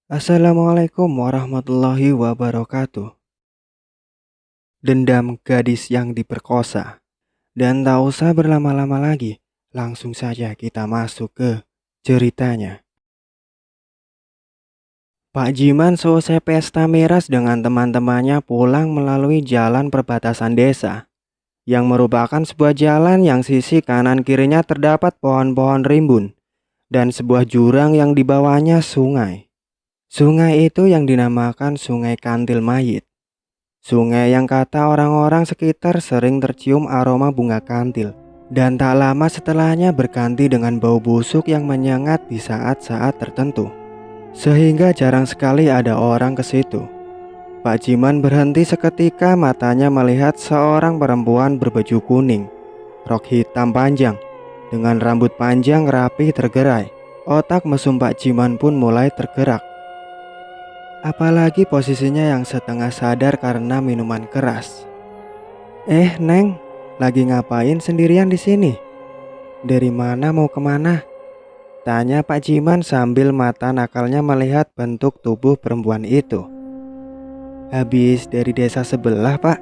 Assalamualaikum warahmatullahi wabarakatuh. Dendam gadis yang diperkosa. Dan tak usah berlama-lama lagi, langsung saja kita masuk ke ceritanya. Pak Jiman selesai pesta miras dengan teman-temannya pulang melalui jalan perbatasan desa, yang merupakan sebuah jalan yang sisi kanan kirinya terdapat pohon-pohon rimbun, dan sebuah jurang yang di bawahnya sungai. Sungai itu yang dinamakan Sungai Kantil Mayit. Sungai yang kata orang-orang sekitar sering tercium aroma bunga kantil, dan tak lama setelahnya berganti dengan bau busuk yang menyengat di saat-saat tertentu, sehingga jarang sekali ada orang ke situ. Pak Jiman berhenti seketika, matanya melihat seorang perempuan berbaju kuning, rok hitam panjang, dengan rambut panjang rapi tergerai. Otak mesum Pak Jiman pun mulai tergerak. Apalagi posisinya yang setengah sadar karena minuman keras. Neng, lagi ngapain sendirian di sini? Dari mana mau kemana? Tanya Pak Jiman sambil mata nakalnya melihat bentuk tubuh perempuan itu. Habis dari desa sebelah, Pak.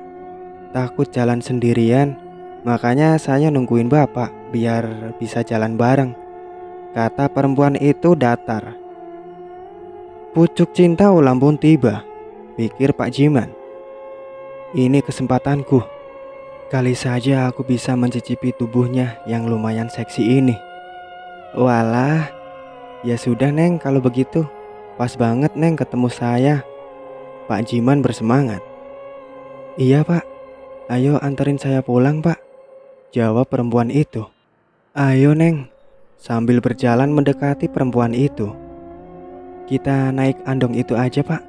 Takut jalan sendirian, makanya saya nungguin Bapak biar bisa jalan bareng, kata perempuan itu datar. Pucuk cinta ulang pun tiba, pikir Pak Jiman. Ini kesempatanku. Kali saja aku bisa mencicipi tubuhnya yang lumayan seksi ini. Walah, ya sudah Neng kalau begitu. Pas banget Neng ketemu saya. Pak Jiman bersemangat. Iya Pak, ayo anterin saya pulang Pak, jawab perempuan itu. Ayo Neng, sambil berjalan mendekati perempuan itu. Kita naik andong itu aja Pak.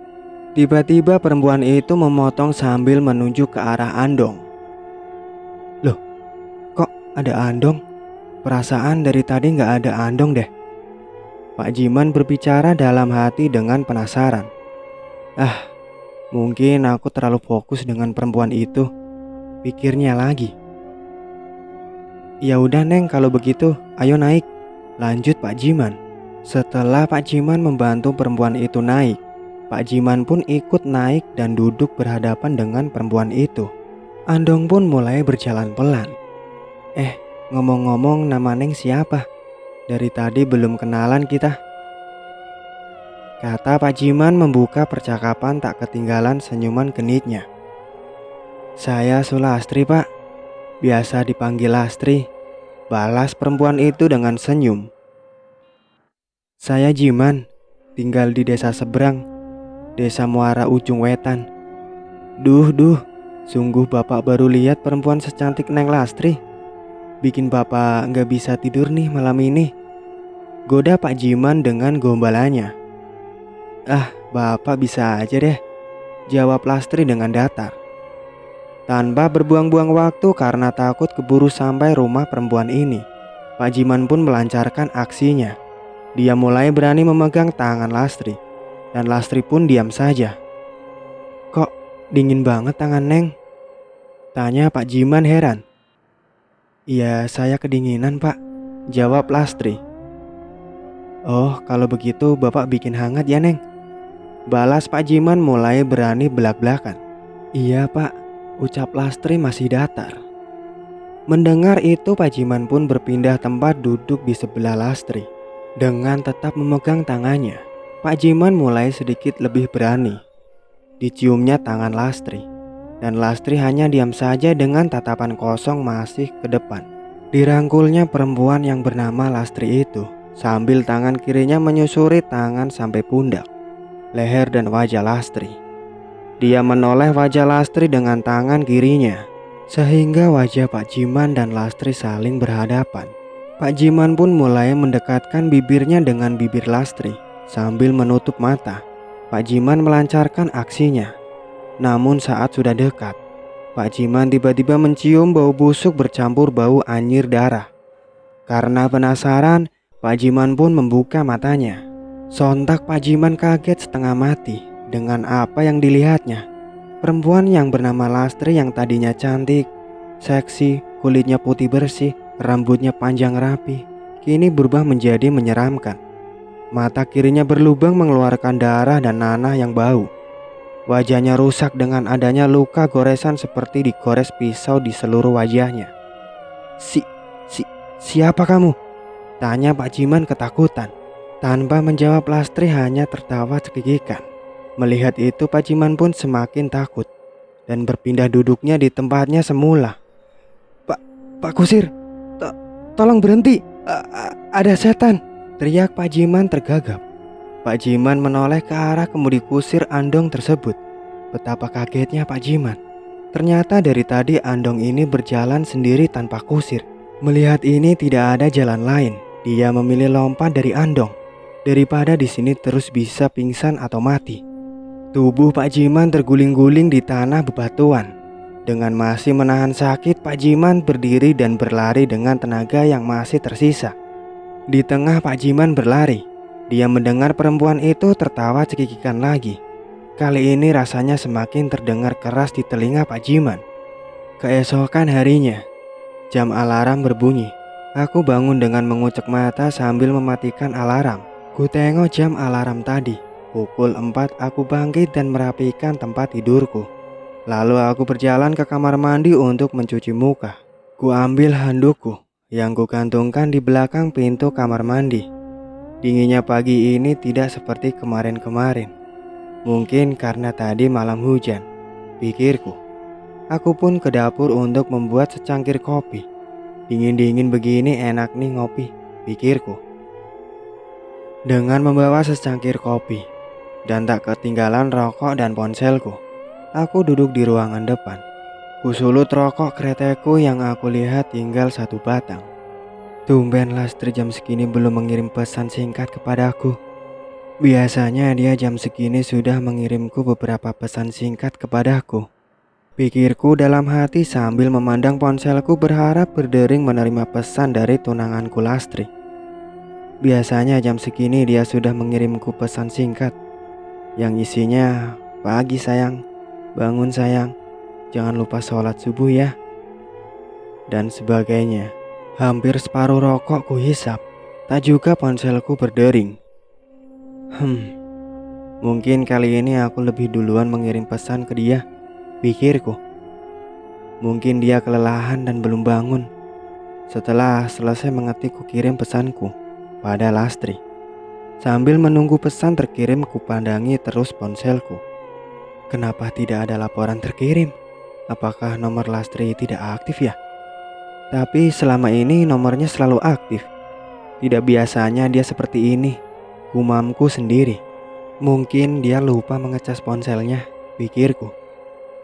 Tiba-tiba perempuan itu memotong sambil menunjuk ke arah andong. Loh, kok ada andong? Perasaan dari tadi nggak ada andong deh. Pak Jiman berbicara dalam hati dengan penasaran. Mungkin aku terlalu fokus dengan perempuan itu, pikirnya lagi. Ya udah Neng kalau begitu, ayo naik, lanjut Pak Jiman. Setelah Pak Jiman membantu perempuan itu naik, Pak Jiman pun ikut naik dan duduk berhadapan dengan perempuan itu. Andong pun mulai berjalan pelan. Ngomong-ngomong, nama Neng siapa? Dari tadi belum kenalan kita, kata Pak Jiman membuka percakapan tak ketinggalan senyuman genitnya. Saya Sulastri Pak, biasa dipanggil Lastri, balas perempuan itu dengan senyum. Saya Jiman, tinggal di desa seberang, desa Muara Ujung Wetan. Duh, sungguh Bapak baru lihat perempuan secantik Neng Lastri. Bikin Bapak nggak bisa tidur nih malam ini, goda Pak Jiman dengan gombalannya. Bapak bisa aja deh, jawab Lastri dengan datar. Tanpa berbuang-buang waktu karena takut keburu sampai rumah perempuan ini, Pak Jiman pun melancarkan aksinya. Dia mulai berani memegang tangan Lastri, dan Lastri pun diam saja. Kok dingin banget tangan Neng? Tanya Pak Jiman heran. Iya, saya kedinginan Pak, jawab Lastri. Oh, kalau begitu Bapak bikin hangat ya Neng, balas Pak Jiman mulai berani belak-belakan. Iya Pak, ucap Lastri masih datar. Mendengar itu Pak Jiman pun berpindah tempat duduk di sebelah Lastri. Dengan tetap memegang tangannya, Pak Jiman mulai sedikit lebih berani. Diciumnya tangan Lastri, dan Lastri hanya diam saja dengan tatapan kosong masih ke depan. Dirangkulnya perempuan yang bernama Lastri itu, sambil tangan kirinya menyusuri tangan sampai pundak, leher dan wajah Lastri. Dia menoleh wajah Lastri dengan tangan kirinya, sehingga wajah Pak Jiman dan Lastri saling berhadapan. Pak Jiman pun mulai mendekatkan bibirnya dengan bibir Lastri sambil menutup mata. Pak Jiman melancarkan aksinya. Namun saat sudah dekat, Pak Jiman tiba-tiba mencium bau busuk bercampur bau anyir darah. Karena penasaran, Pak Jiman pun membuka matanya. Sontak Pak Jiman kaget setengah mati dengan apa yang dilihatnya. Perempuan yang bernama Lastri yang tadinya cantik, seksi, kulitnya putih bersih, rambutnya panjang rapi, kini berubah menjadi menyeramkan. Mata kirinya berlubang mengeluarkan darah dan nanah yang bau. Wajahnya rusak dengan adanya luka goresan seperti digores pisau di seluruh wajahnya. Si, si, siapa kamu? Tanya Pak Jiman ketakutan. Tanpa menjawab, Lastri hanya tertawa cekikikan. Melihat itu Pak Jiman pun semakin takut dan berpindah duduknya di tempatnya semula. Pak Kusir, tolong berhenti, ada setan, teriak Pak Jiman tergagap. Pak Jiman menoleh ke arah kemudi kusir Andong tersebut. Betapa kagetnya Pak Jiman. Ternyata dari tadi Andong ini berjalan sendiri tanpa kusir. Melihat ini tidak ada jalan lain. Dia memilih lompat dari Andong daripada di sini terus bisa pingsan atau mati. Tubuh Pak Jiman terguling-guling di tanah bebatuan. Dengan masih menahan sakit, Pak Jiman berdiri dan berlari dengan tenaga yang masih tersisa. Di tengah Pak Jiman berlari, dia mendengar perempuan itu tertawa cekikikan lagi. Kali ini rasanya semakin terdengar keras di telinga Pak Jiman. Keesokan harinya, jam alarm berbunyi. Aku bangun dengan mengucek mata sambil mematikan alarm. Ku tengok jam alarm tadi. Pukul 4 aku bangkit dan merapikan tempat tidurku. Lalu aku berjalan ke kamar mandi untuk mencuci muka. Ku ambil handukku yang ku gantungkan di belakang pintu kamar mandi. Dinginnya pagi ini tidak seperti kemarin-kemarin. Mungkin karena tadi malam hujan, pikirku. Aku pun ke dapur untuk membuat secangkir kopi. Dingin-dingin begini enak nih ngopi, pikirku. Dengan membawa secangkir kopi dan tak ketinggalan rokok dan ponselku, aku duduk di ruangan depan. Kusulut rokok kretekku yang aku lihat tinggal 1 batang. Tumben Lastri jam segini belum mengirim pesan singkat kepadaku. Biasanya dia jam segini sudah mengirimku beberapa pesan singkat kepadaku. Pikirku dalam hati sambil memandang ponselku berharap berdering menerima pesan dari tunanganku Lastri. Biasanya jam segini dia sudah mengirimku pesan singkat yang isinya, "Pagi sayang, bangun sayang, jangan lupa sholat subuh ya," dan sebagainya. Hampir separuh rokok kuhisap, tak juga ponselku berdering. Mungkin kali ini aku lebih duluan mengirim pesan ke dia, pikirku. Mungkin dia kelelahan dan belum bangun. Setelah selesai mengetik, ku kirim pesanku pada Lastri. Sambil menunggu pesan terkirim, kupandangi terus ponselku. Kenapa tidak ada laporan terkirim? Apakah nomor Lastri tidak aktif ya? Tapi selama ini nomornya selalu aktif. Tidak biasanya dia seperti ini, gumamku sendiri. Mungkin dia lupa mengecas ponselnya, pikirku.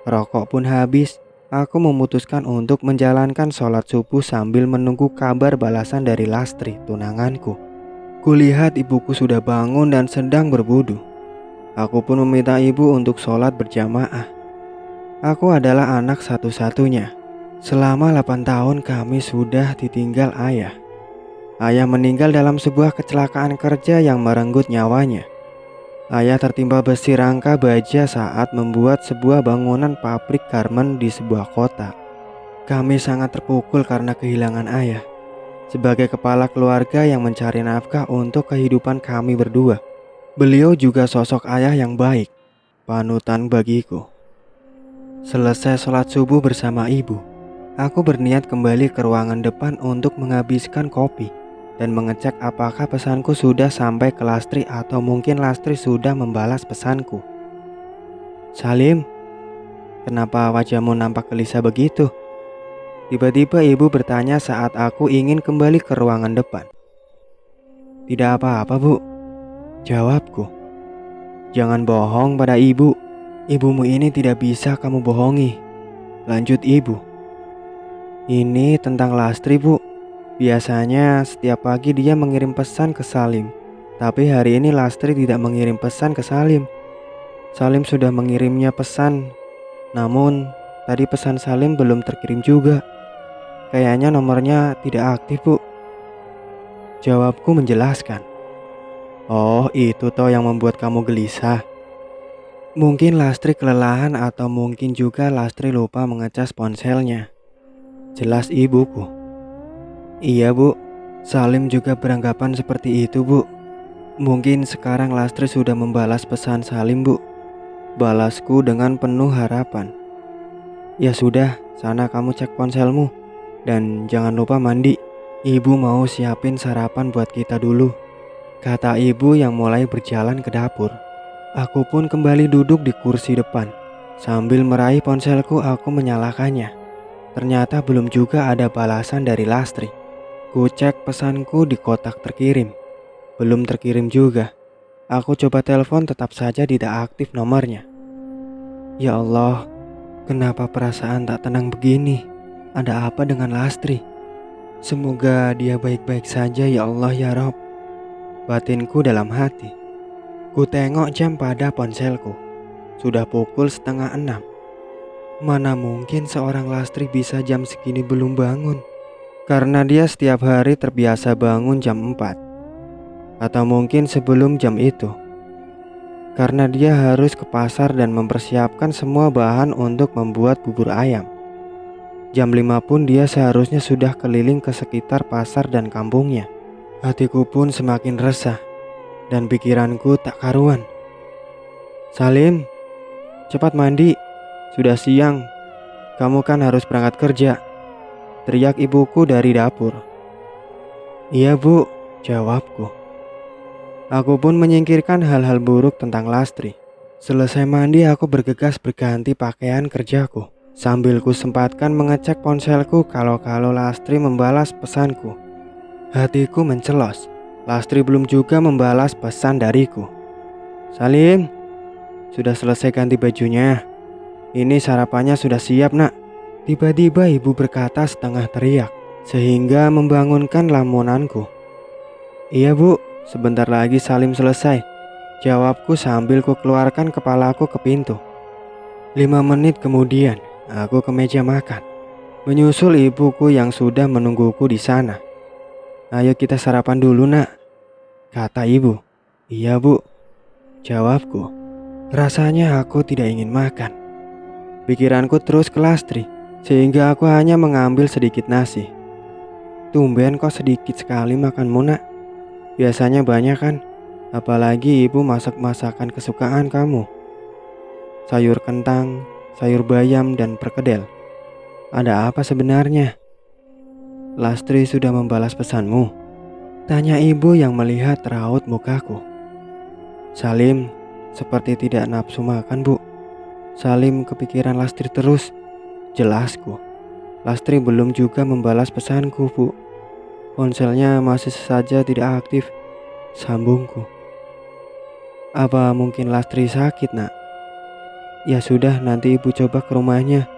Rokok pun habis. Aku memutuskan untuk menjalankan sholat subuh sambil menunggu kabar balasan dari Lastri, tunanganku. Kulihat ibuku sudah bangun dan sedang berwudu. Aku pun meminta ibu untuk sholat berjamaah. Aku adalah anak satu-satunya. Selama 8 tahun kami sudah ditinggal ayah. Ayah meninggal dalam sebuah kecelakaan kerja yang merenggut nyawanya. Ayah tertimpa besi rangka baja saat membuat sebuah bangunan pabrik garmen di sebuah kota. Kami sangat terpukul karena kehilangan ayah. Sebagai kepala keluarga yang mencari nafkah untuk kehidupan kami berdua, beliau juga sosok ayah yang baik, panutan bagiku. Selesai sholat subuh bersama ibu, aku berniat kembali ke ruangan depan untuk menghabiskan kopi dan mengecek apakah pesanku sudah sampai ke Lastri atau mungkin Lastri sudah membalas pesanku. "Salim, kenapa wajahmu nampak gelisah begitu?" Tiba-tiba ibu bertanya saat aku ingin kembali ke ruangan depan. "Tidak apa-apa, Bu," jawabku. "Jangan bohong pada ibu. Ibumu ini tidak bisa kamu bohongi," lanjut ibu. "Ini tentang Lastri, Bu. Biasanya setiap pagi dia mengirim pesan ke Salim. Tapi hari ini Lastri tidak mengirim pesan ke Salim. Salim sudah mengirimnya pesan. Namun tadi pesan Salim belum terkirim juga. Kayaknya nomornya tidak aktif, Bu," jawabku menjelaskan. "Oh, itu toh yang membuat kamu gelisah. Mungkin Lastri kelelahan atau mungkin juga Lastri lupa mengecas ponselnya," jelas ibuku. "Iya, Bu. Salim juga beranggapan seperti itu, Bu. Mungkin sekarang Lastri sudah membalas pesan Salim, Bu. Balasku dengan penuh harapan. Ya sudah, sana kamu cek ponselmu. Dan jangan lupa mandi. Ibu mau siapin sarapan buat kita dulu, kata ibu yang mulai berjalan ke dapur. Aku pun kembali duduk di kursi depan. Sambil meraih ponselku, aku menyalakannya. Ternyata belum juga ada balasan dari Lastri. Ku cek pesanku di kotak terkirim. Belum terkirim juga. Aku coba telepon, tetap saja tidak aktif nomornya. Ya Allah, kenapa perasaan tak tenang begini? Ada apa dengan Lastri? Semoga dia baik-baik saja ya Allah ya Rob. Batinku dalam hati. Ku tengok jam pada ponselku. Sudah pukul 5:30. Mana mungkin seorang Lastri bisa jam segini belum bangun? Karena dia setiap hari terbiasa bangun jam 4. Atau mungkin sebelum jam itu. Karena dia harus ke pasar dan mempersiapkan semua bahan untuk membuat bubur ayam. Jam 5 pun dia seharusnya sudah keliling ke sekitar pasar dan kampungnya. Hatiku pun semakin resah dan pikiranku tak karuan. Salim, cepat mandi. Sudah siang. Kamu kan harus berangkat kerja, teriak ibuku dari dapur. Iya Bu, jawabku. Aku pun menyingkirkan hal-hal buruk tentang Lastri. Selesai mandi, aku bergegas berganti pakaian kerjaku. Sambil ku sempatkan mengecek ponselku kalau Lastri membalas pesanku. Hatiku mencelos. Lastri belum juga membalas pesan dariku. Salim, sudah selesai ganti bajunya. Ini sarapannya sudah siap nak. Tiba-tiba ibu berkata setengah teriak, sehingga membangunkan lamunanku. Iya Bu, sebentar lagi Salim selesai, jawabku sambil ku keluarkan kepalaku ke pintu. 5 menit kemudian, aku ke meja makan, menyusul ibuku yang sudah menungguku di sana. Ayo kita sarapan dulu nak, kata ibu. Iya Bu, jawabku. Rasanya aku tidak ingin makan. Pikiranku terus ke Lastri, sehingga aku hanya mengambil sedikit nasi. Tumben kok sedikit sekali makanmu nak? Biasanya banyak kan? Apalagi ibu masak masakan kesukaan kamu. Sayur kentang, sayur bayam, dan perkedel. Ada apa sebenarnya? Lastri sudah membalas pesanmu? Tanya ibu yang melihat raut mukaku. Salim seperti tidak nafsu makan Bu. Salim kepikiran Lastri terus. Jelasku, Lastri belum juga membalas pesanku Bu. Ponselnya masih saja tidak aktif, sambungku. Apa mungkin Lastri sakit nak? Ya sudah, nanti ibu coba ke rumahnya.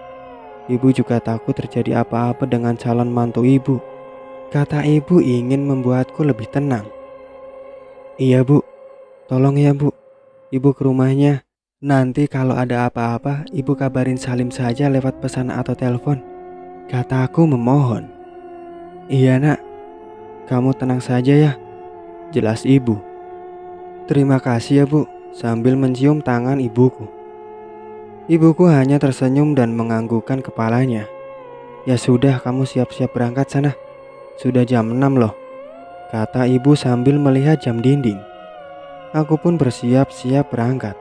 Ibu juga takut terjadi apa-apa dengan calon mantu ibu, kata ibu ingin membuatku lebih tenang. Iya Bu, tolong ya Bu, ibu ke rumahnya. Nanti kalau ada apa-apa, ibu kabarin Salim saja lewat pesan atau telepon, kataku memohon. Iya nak, kamu tenang saja ya, jelas ibu. Terima kasih ya Bu, sambil mencium tangan ibuku. Ibuku hanya tersenyum dan menganggukkan kepalanya. Ya sudah, kamu siap-siap berangkat sana. Sudah jam 6 loh, kata ibu sambil melihat jam dinding. Aku pun bersiap-siap berangkat.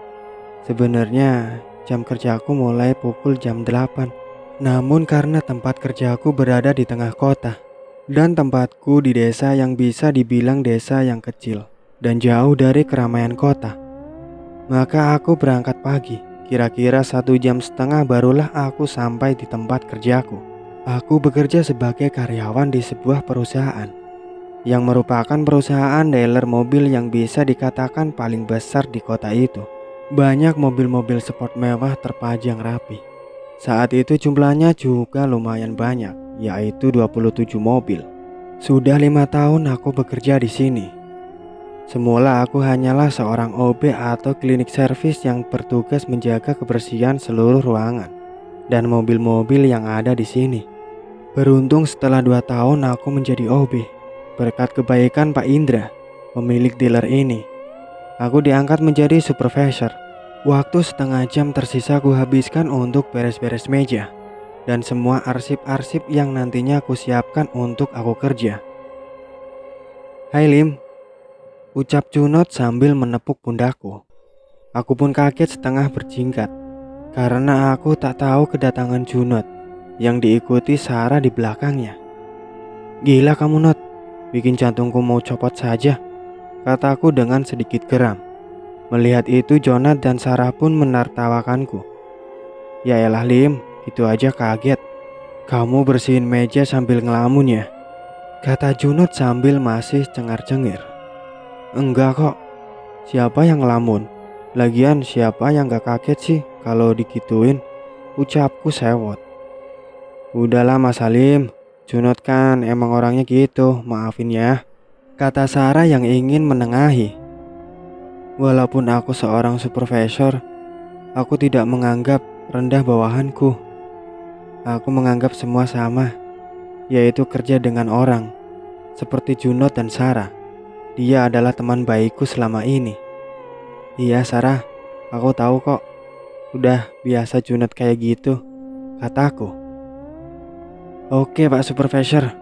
Sebenarnya jam kerjaku mulai pukul jam 8. Namun karena tempat kerjaku berada di tengah kota, dan tempatku di desa yang bisa dibilang desa yang kecil dan jauh dari keramaian kota, maka aku berangkat pagi. Kira-kira 1,5 jam barulah aku sampai di tempat kerjaku. Aku bekerja sebagai karyawan di sebuah perusahaan yang merupakan perusahaan dealer mobil yang bisa dikatakan paling besar di kota itu. Banyak mobil-mobil sport mewah terpajang rapi. Saat itu jumlahnya juga lumayan banyak, yaitu 27 mobil. Sudah 5 tahun aku bekerja di sini. Semula aku hanyalah seorang OB atau klinik servis yang bertugas menjaga kebersihan seluruh ruangan dan mobil-mobil yang ada di sini. Beruntung setelah 2 tahun aku menjadi OB. Berkat kebaikan Pak Indra, pemilik dealer ini, aku diangkat menjadi supervisor. Waktu 1/2 jam tersisa aku habiskan untuk beres-beres meja dan semua arsip-arsip yang nantinya aku siapkan untuk aku kerja. Hai Lim, Ucap Junot sambil menepuk pundakku. Aku pun kaget setengah berjingkat karena aku tak tahu kedatangan Junot yang diikuti Sarah di belakangnya. Gila kamu Not, bikin jantungku mau copot saja, kataku dengan sedikit geram. Melihat itu Jonat dan Sarah pun menertawakanku. Ya elah Lim, itu aja kaget. Kamu bersihin meja sambil ngelamun ya, kata Junot sambil masih cengar-cengir. Enggak kok, siapa yang ngelamun? Lagian siapa yang gak kaget sih kalau digituin, ucapku sewot. Udahlah Mas Halim, Junot kan emang orangnya gitu, maafin ya, kata Sarah yang ingin menengahi. Walaupun aku seorang supervisor, aku tidak menganggap rendah bawahanku. Aku menganggap semua sama, yaitu kerja dengan orang. Seperti Junot dan Sarah, dia adalah teman baikku selama ini. Iya Sarah, aku tahu kok. Udah biasa Junot kayak gitu, kataku. Oke Pak Supervisor,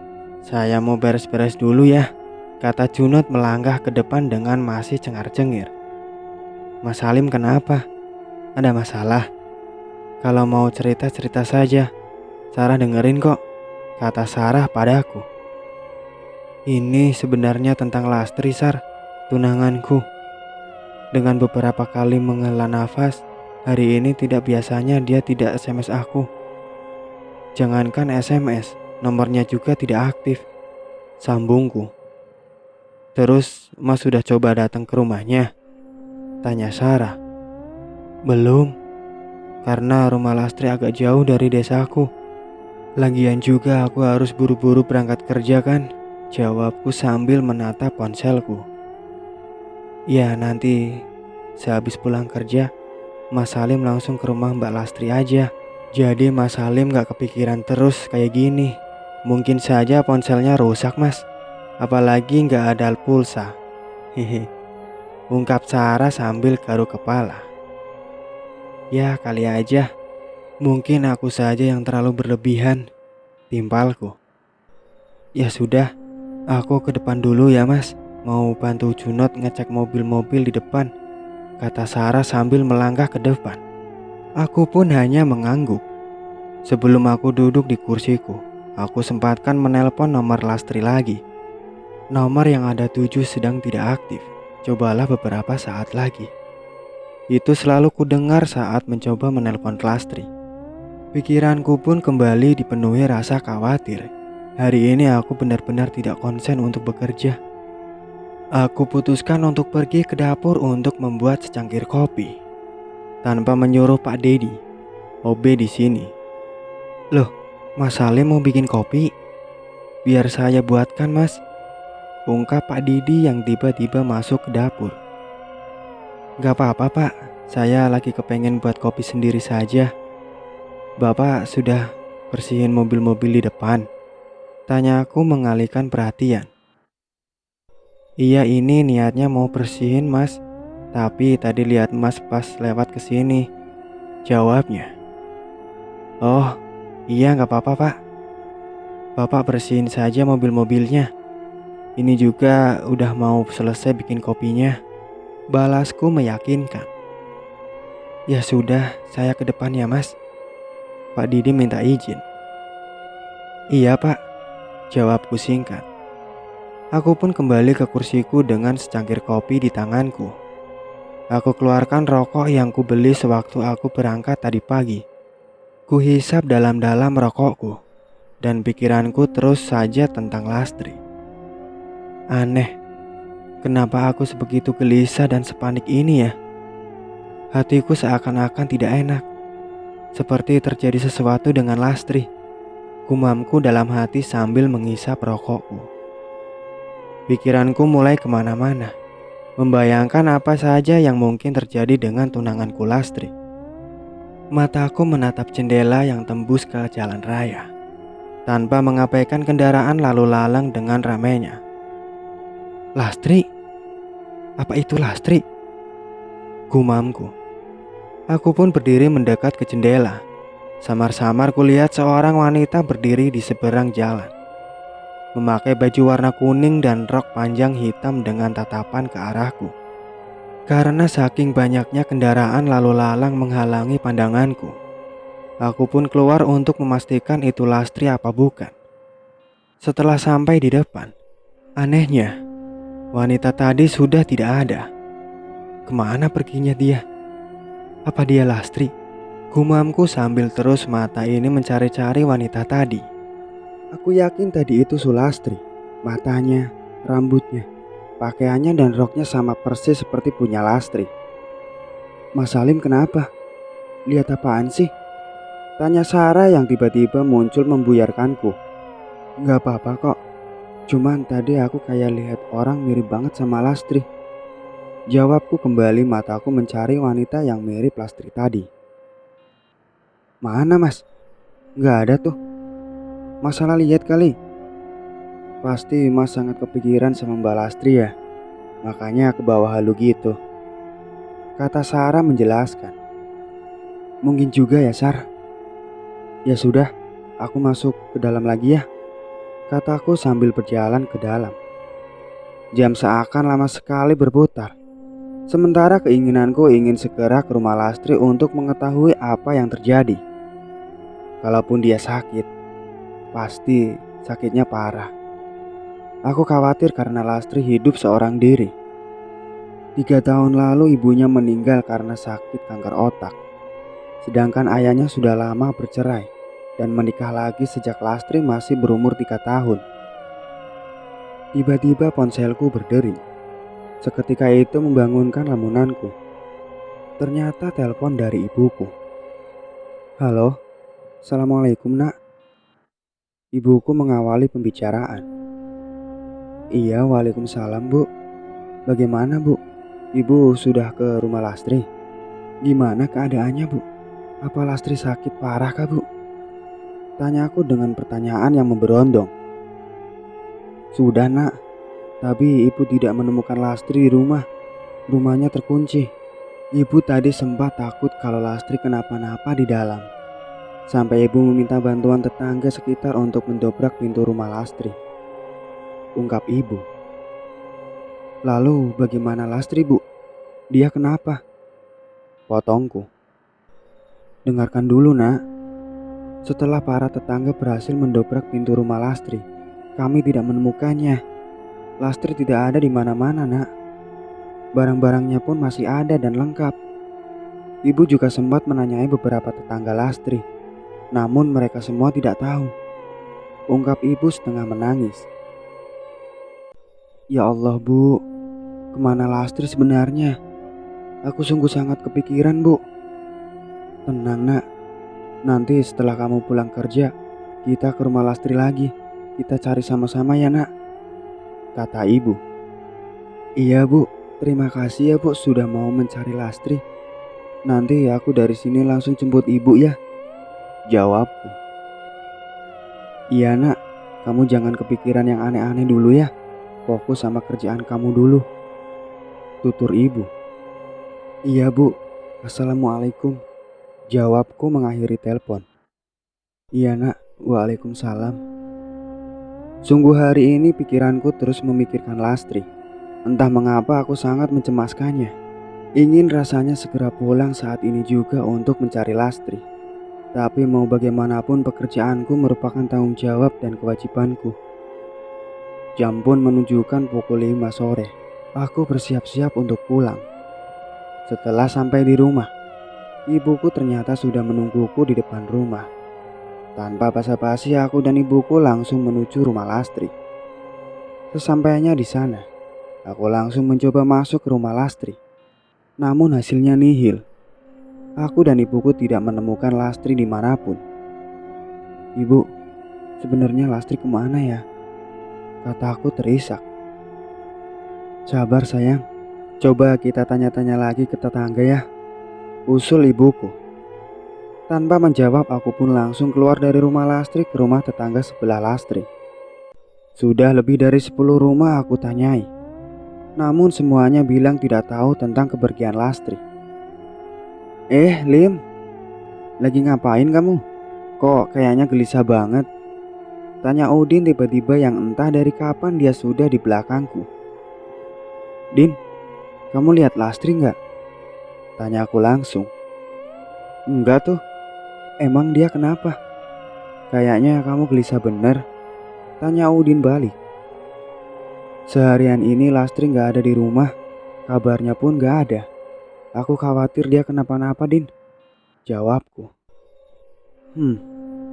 saya mau beres-beres dulu ya, kata Junot melangkah ke depan dengan masih cengar-cengir. Mas Halim kenapa? Ada masalah? Kalau mau cerita-cerita saja, Sarah dengerin kok, kata Sarah padaku. Ini sebenarnya tentang Lastri Sar, tunanganku. Dengan beberapa kali menghela nafas, hari ini tidak biasanya dia tidak SMS aku. Jangankan SMS, nomornya juga tidak aktif, sambungku. Terus Mas sudah coba datang ke rumahnya? Tanya Sarah. Belum, karena rumah Lastri agak jauh dari desaku. Lagian juga aku harus buru-buru berangkat kerja kan, jawabku sambil menatap ponselku. Ya nanti sehabis pulang kerja, Mas Salim langsung ke rumah Mbak Lastri aja. Jadi Mas Salim gak kepikiran terus kayak gini. Mungkin saja ponselnya rusak Mas, apalagi gak ada pulsa. Hehe, ungkap Sarah sambil garuk kepala. Ya kali aja, mungkin aku saja yang terlalu berlebihan, timpalku. Ya sudah, aku ke depan dulu ya Mas, mau bantu Junot ngecek mobil-mobil di depan, kata Sarah sambil melangkah ke depan. Aku pun hanya mengangguk. Sebelum aku duduk di kursiku, aku sempatkan menelpon nomor Lastri lagi. Nomor yang ada 7 sedang tidak aktif. Cobalah beberapa saat lagi. Itu selalu kudengar saat mencoba menelpon Lastri. Pikiranku pun kembali dipenuhi rasa khawatir. Hari ini aku benar-benar tidak konsen untuk bekerja. Aku putuskan untuk pergi ke dapur untuk membuat secangkir kopi tanpa menyuruh Pak Dedi, OB di sini. Loh, Mas Salim mau bikin kopi? Biar saya buatkan Mas, ungkap Pak Didi yang tiba-tiba masuk ke dapur. Gak apa-apa Pak, saya lagi kepengen buat kopi sendiri saja. Bapak sudah bersihin mobil-mobil di depan? Tanya aku mengalihkan perhatian. Iya ini niatnya mau bersihin Mas, tapi tadi lihat Mas pas lewat ke sini, jawabnya. Oh, iya gak apa-apa Pak. Bapak bersihin saja mobil-mobilnya. Ini juga udah mau selesai bikin kopinya, balasku meyakinkan. Ya sudah, saya ke depan ya Mas. Pak Didi minta izin. Iya Pak, jawabku singkat. Aku pun kembali ke kursiku dengan secangkir kopi di tanganku. Aku keluarkan rokok yang kubeli sewaktu aku berangkat tadi pagi. Kuhisap dalam-dalam rokokku, dan pikiranku terus saja tentang Lastri. Aneh, kenapa aku sebegitu gelisah dan sepanik ini ya? Hatiku seakan-akan tidak enak, seperti terjadi sesuatu dengan Lastri. Gumamku dalam hati sambil mengisap rokokku. Pikiranku mulai kemana-mana, membayangkan apa saja yang mungkin terjadi dengan tunanganku Lastri. Mataku menatap jendela yang tembus ke jalan raya, tanpa mengabaikan kendaraan lalu lalang dengan ramainya. Lastri? Apa itu Lastri? Gumamku. Aku pun berdiri mendekat ke jendela. Samar-samar kulihat seorang wanita berdiri di seberang jalan. memakai baju warna kuning dan rok panjang hitam dengan tatapan ke arahku. Karena saking banyaknya kendaraan lalu lalang menghalangi pandanganku, aku pun keluar untuk memastikan itu Lastri apa bukan. Setelah sampai di depan, anehnya, wanita tadi sudah tidak ada. Kemana perginya dia? Apa dia Lastri? Gumamku sambil terus mata ini mencari-cari wanita tadi. Aku yakin tadi itu Sulastri. Matanya, rambutnya, pakaiannya dan roknya sama persis seperti punya Lastri. Mas Salim kenapa? Lihat apaan sih? Tanya Sarah yang tiba-tiba muncul membuyarkanku. Gak apa-apa kok. Cuman tadi aku kayak lihat orang mirip banget sama Lastri. Jawabku kembali mataku mencari wanita yang mirip Lastri tadi. Mana mas? Gak ada tuh. Mas salah lihat kali. Pasti mas sangat kepikiran sama Mbak Lastri ya. Makanya ke bawah halu gitu, kata Sarah menjelaskan. Mungkin juga ya Sar. Ya sudah, aku masuk ke dalam lagi ya, kataku sambil berjalan ke dalam. Jam seakan lama sekali berputar. Sementara keinginanku ingin segera ke rumah Lastri untuk mengetahui apa yang terjadi. Kalaupun dia sakit, pasti sakitnya parah. Aku khawatir karena Lastri hidup seorang diri. 3 tahun lalu ibunya meninggal karena sakit kanker otak. Sedangkan ayahnya sudah lama bercerai dan menikah lagi sejak Lastri masih berumur 3 tahun. Tiba-tiba ponselku berdering. Seketika itu membangunkan lamunanku. Ternyata telepon dari ibuku. Halo, Assalamualaikum nak. Ibuku mengawali pembicaraan. Iya, waalaikumsalam bu. Bagaimana bu? Ibu sudah ke rumah Lastri? Gimana keadaannya bu? Apa Lastri sakit parah kah bu? Tanyaku dengan pertanyaan yang memberondong. Sudah nak, tapi ibu tidak menemukan Lastri di rumah. Rumahnya terkunci. Ibu tadi sempat takut kalau Lastri kenapa-napa di dalam. Sampai ibu meminta bantuan tetangga sekitar untuk mendobrak pintu rumah Lastri, ungkap ibu. Lalu bagaimana Lastri bu? Dia kenapa? Potongku. Dengarkan dulu nak. Setelah para tetangga berhasil mendobrak pintu rumah Lastri, kami tidak menemukannya. Lastri tidak ada di mana-mana nak. Barang-barangnya pun masih ada dan lengkap. Ibu juga sempat menanyai beberapa tetangga Lastri, namun mereka semua tidak tahu, ungkap ibu setengah menangis. Ya Allah bu, kemana Lastri sebenarnya? Aku sungguh sangat kepikiran bu. Tenang nak, nanti setelah kamu pulang kerja, kita ke rumah Lastri lagi. Kita cari sama-sama ya nak, kata ibu. Iya bu, terima kasih ya bu sudah mau mencari Lastri. Nanti aku dari sini langsung jemput ibu ya, jawabku. Iya nak, kamu jangan kepikiran yang aneh-aneh dulu ya. Fokus sama kerjaan kamu dulu, tutur ibu. Iya bu, assalamualaikum, jawabku mengakhiri telepon. Iya nak, waalaikumsalam. Sungguh hari ini pikiranku terus memikirkan Lastri. Entah mengapa aku sangat mencemaskannya. Ingin rasanya segera pulang saat ini juga untuk mencari Lastri. Tapi mau bagaimanapun pekerjaanku merupakan tanggung jawab dan kewajibanku. Jam pun menunjukkan pukul 5 sore. Aku bersiap-siap untuk pulang. Setelah sampai di rumah, ibuku ternyata sudah menungguku di depan rumah. Tanpa basa-basi aku dan ibuku langsung menuju rumah Lastri. Sesampainya di sana, aku langsung mencoba masuk ke rumah Lastri. Namun hasilnya nihil. Aku dan ibuku tidak menemukan Lastri dimanapun. Ibu, sebenarnya Lastri kemana ya? Kataku terisak. Sabar sayang, coba kita tanya-tanya lagi ke tetangga ya, usul ibuku. Tanpa menjawab aku pun langsung keluar dari rumah Lastri ke rumah tetangga sebelah Lastri. Sudah lebih dari 10 rumah aku tanyai, namun semuanya bilang tidak tahu tentang kepergian Lastri. Lim, lagi ngapain kamu? Kok kayaknya gelisah banget? Tanya Udin tiba-tiba yang entah dari kapan dia sudah di belakangku. Din, kamu lihat Lastri nggak? Tanya aku langsung. Enggak tuh, emang dia kenapa? Kayaknya kamu gelisah bener. Tanya Udin balik. Seharian ini Lastri nggak ada di rumah, kabarnya pun nggak ada. Aku khawatir dia kenapa-napa, Din. Jawabku.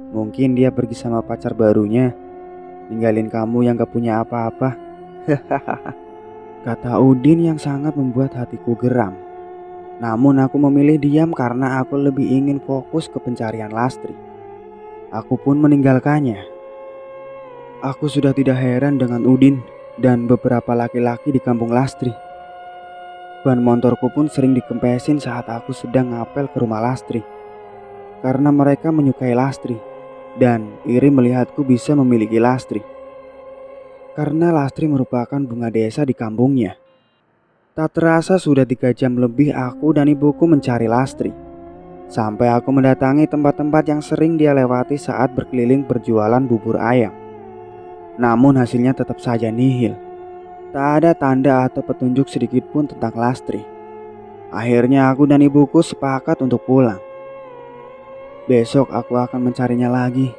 Mungkin dia pergi sama pacar barunya, ninggalin kamu yang gak punya apa-apa. Kata Udin yang sangat membuat hatiku geram. Namun aku memilih diam karena aku lebih ingin fokus ke pencarian Lastri. Aku pun meninggalkannya. Aku sudah tidak heran dengan Udin dan beberapa laki-laki di kampung Lastri. Ban motorku pun sering dikempesin saat aku sedang ngapel ke rumah Lastri, karena mereka menyukai Lastri dan iri melihatku bisa memiliki Lastri. Karena Lastri merupakan bunga desa di kampungnya. Tak terasa sudah 3 jam lebih aku dan ibuku mencari Lastri. Sampai aku mendatangi tempat-tempat yang sering dia lewati saat berkeliling berjualan bubur ayam. Namun hasilnya tetap saja nihil. Tak ada tanda atau petunjuk sedikit pun tentang Lastri. Akhirnya aku dan ibuku sepakat untuk pulang. Besok aku akan mencarinya lagi.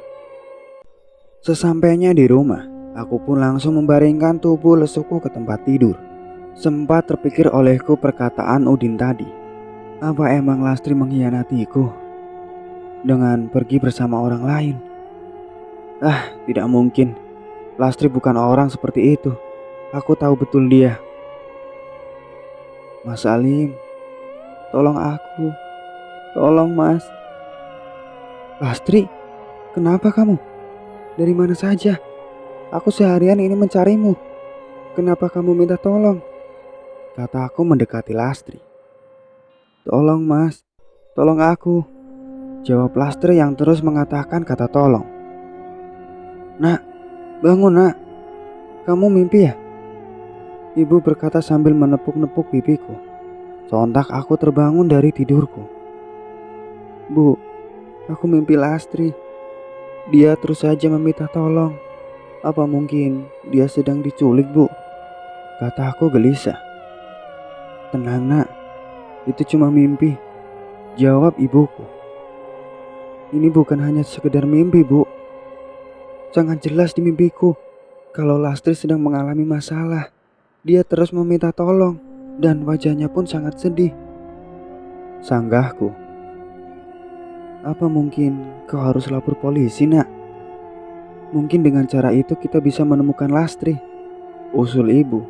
Sesampainya di rumah, aku pun langsung membaringkan tubuh lesuku ke tempat tidur. Sempat terpikir olehku perkataan Udin tadi. Apa emang Lastri mengkhianatiku dengan pergi bersama orang lain? Tidak mungkin. Lastri bukan orang seperti itu. Aku tahu betul dia. Mas Salim, tolong aku. Tolong, Mas. Lastri, kenapa kamu? Dari mana saja? Aku seharian ini mencarimu. Kenapa kamu minta tolong? Kata aku mendekati Lastri. Tolong, Mas. Tolong aku. Jawab Lastri yang terus mengatakan kata tolong. Nak, bangun, Nak. Kamu mimpi ya? Ibu berkata sambil menepuk-nepuk pipiku. Sontak aku terbangun dari tidurku. Bu, aku mimpi Lastri. Dia terus saja meminta tolong. Apa mungkin dia sedang diculik, Bu? Kata aku gelisah. Tenang, Nak. Itu cuma mimpi. Jawab ibuku. Ini bukan hanya sekedar mimpi, Bu. Sangat jelas di mimpiku kalau Lastri sedang mengalami masalah. Dia terus meminta tolong dan wajahnya pun sangat sedih. Sanggahku. Apa mungkin kau harus lapor polisi, Nak? Mungkin dengan cara itu kita bisa menemukan Lastri, usul ibu.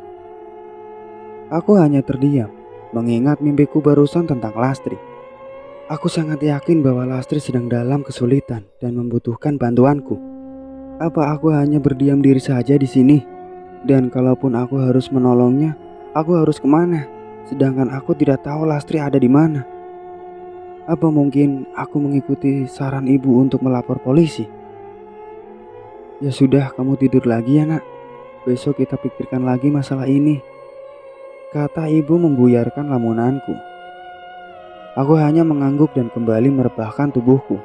Aku hanya terdiam mengingat mimpiku barusan tentang Lastri. Aku sangat yakin bahwa Lastri sedang dalam kesulitan dan membutuhkan bantuanku. Apa aku hanya berdiam diri saja di sini? Dan kalaupun aku harus menolongnya, aku harus kemana? Sedangkan aku tidak tahu Lastri ada di mana. Apa mungkin aku mengikuti saran ibu untuk melapor polisi? Ya sudah, kamu tidur lagi ya, Nak. Besok kita pikirkan lagi masalah ini. Kata ibu membuyarkan lamunanku. Aku hanya mengangguk dan kembali merebahkan tubuhku.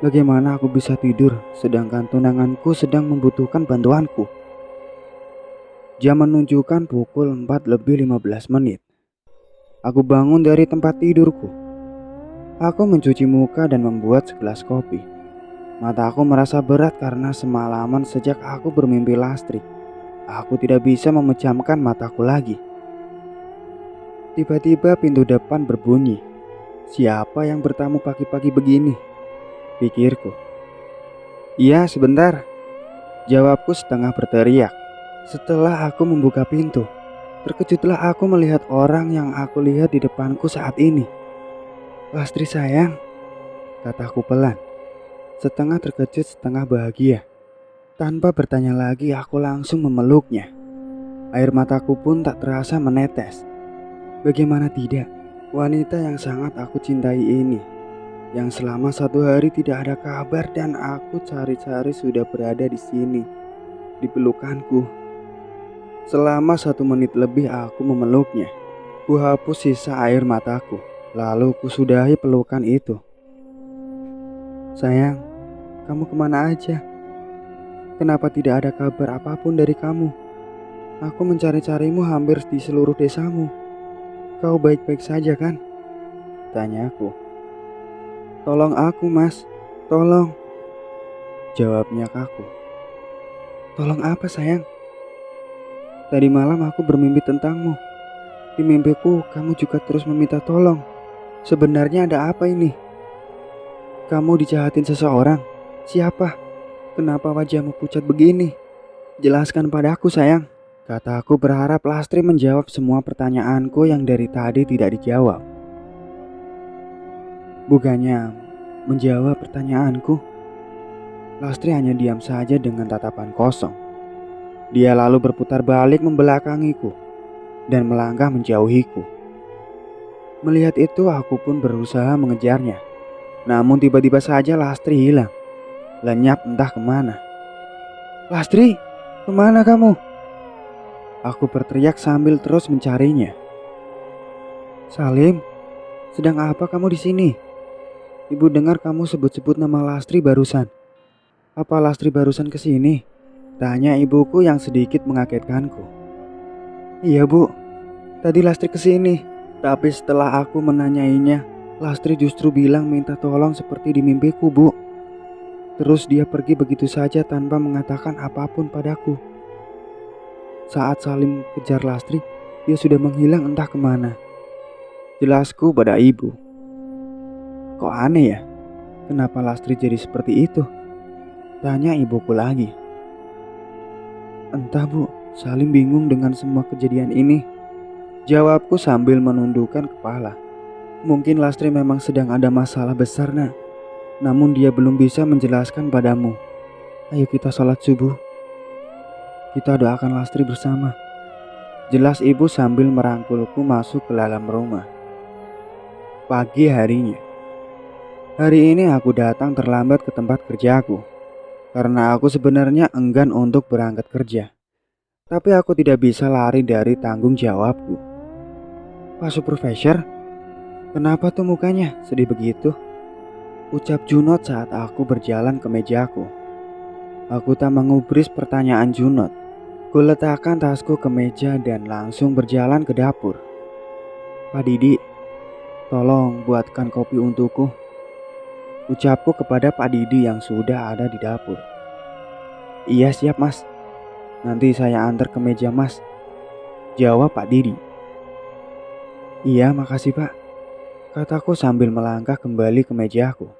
Bagaimana aku bisa tidur sedangkan tunanganku sedang membutuhkan bantuanku? Jam menunjukkan pukul 4:15. Aku bangun dari tempat tidurku. Aku mencuci muka dan membuat segelas kopi. Mataku merasa berat karena semalaman sejak aku bermimpi Lastri, aku tidak bisa memejamkan mataku lagi. Tiba-tiba pintu depan berbunyi. Siapa yang bertamu pagi-pagi begini? Pikirku. Iya, sebentar. Jawabku setengah berteriak. Setelah aku membuka pintu, terkejutlah aku melihat orang yang aku lihat di depanku saat ini. Lastri sayang, kataku pelan. Setengah terkejut, setengah bahagia. Tanpa bertanya lagi, aku langsung memeluknya. Air mataku pun tak terasa menetes. Bagaimana tidak, wanita yang sangat aku cintai ini, yang selama 1 hari tidak ada kabar dan aku cari-cari sudah berada di sini, di pelukanku. Selama 1 menit lebih aku memeluknya. Ku hapus sisa air mataku, lalu ku sudahi pelukan itu. Sayang, kamu kemana aja? Kenapa tidak ada kabar apapun dari kamu? Aku mencari-carimu hampir di seluruh desamu. Kau baik-baik saja kan? Tanyaku. Tolong aku, Mas. Tolong. Jawabnya kaku. Tolong apa, sayang? Tadi malam aku bermimpi tentangmu. Di mimpiku, kamu juga terus meminta tolong. Sebenarnya ada apa ini? Kamu dijahatin seseorang? Siapa? Kenapa wajahmu pucat begini? Jelaskan padaku, sayang. Kataku berharap Lastri menjawab semua pertanyaanku yang dari tadi tidak dijawab. Bukannya menjawab pertanyaanku, Lastri hanya diam saja dengan tatapan kosong. Dia lalu berputar balik membelakangiku dan melangkah menjauhiku. Melihat itu aku pun berusaha mengejarnya. Namun tiba-tiba saja Lastri hilang, lenyap entah kemana. Lastri, kemana kamu? Aku berteriak sambil terus mencarinya. Salim, sedang apa kamu di sini? Ibu dengar kamu sebut-sebut nama Lastri barusan. Apa Lastri barusan ke sini? Tanya ibuku yang sedikit mengagetkanku. Iya, Bu. Tadi Lastri ke sini. Tapi setelah aku menanyainya, Lastri justru bilang minta tolong seperti di mimpiku, Bu. Terus dia pergi begitu saja tanpa mengatakan apapun padaku. Saat Salim kejar Lastri, dia sudah menghilang entah kemana. Jelasku pada ibu. Kok aneh ya? Kenapa Lastri jadi seperti itu? Tanya ibuku lagi. Entah, Bu, Salim bingung dengan semua kejadian ini. Jawabku sambil menundukkan kepala. Mungkin Lastri memang sedang ada masalah besar, Nak. Namun dia belum bisa menjelaskan padamu. Ayo kita sholat subuh. Kita doakan Lastri bersama. Jelas ibu sambil merangkulku masuk ke dalam rumah. Pagi harinya. Hari ini aku datang terlambat ke tempat kerjaku. Karena aku sebenarnya enggan untuk berangkat kerja. Tapi aku tidak bisa lari dari tanggung jawabku. Pak Supervisor, kenapa tuh mukanya sedih begitu? Ucap Junot saat aku berjalan ke mejaku. Aku tak mengubris pertanyaan Junot. Ku letakkan tasku ke meja dan langsung berjalan ke dapur. Pak Didi, tolong buatkan kopi untukku. Ucapku kepada Pak Didi yang sudah ada di dapur. Iya siap, Mas. Nanti saya antar ke meja, Mas. Jawab Pak Didi. Iya, makasih, Pak. Kataku sambil melangkah kembali ke mejaku.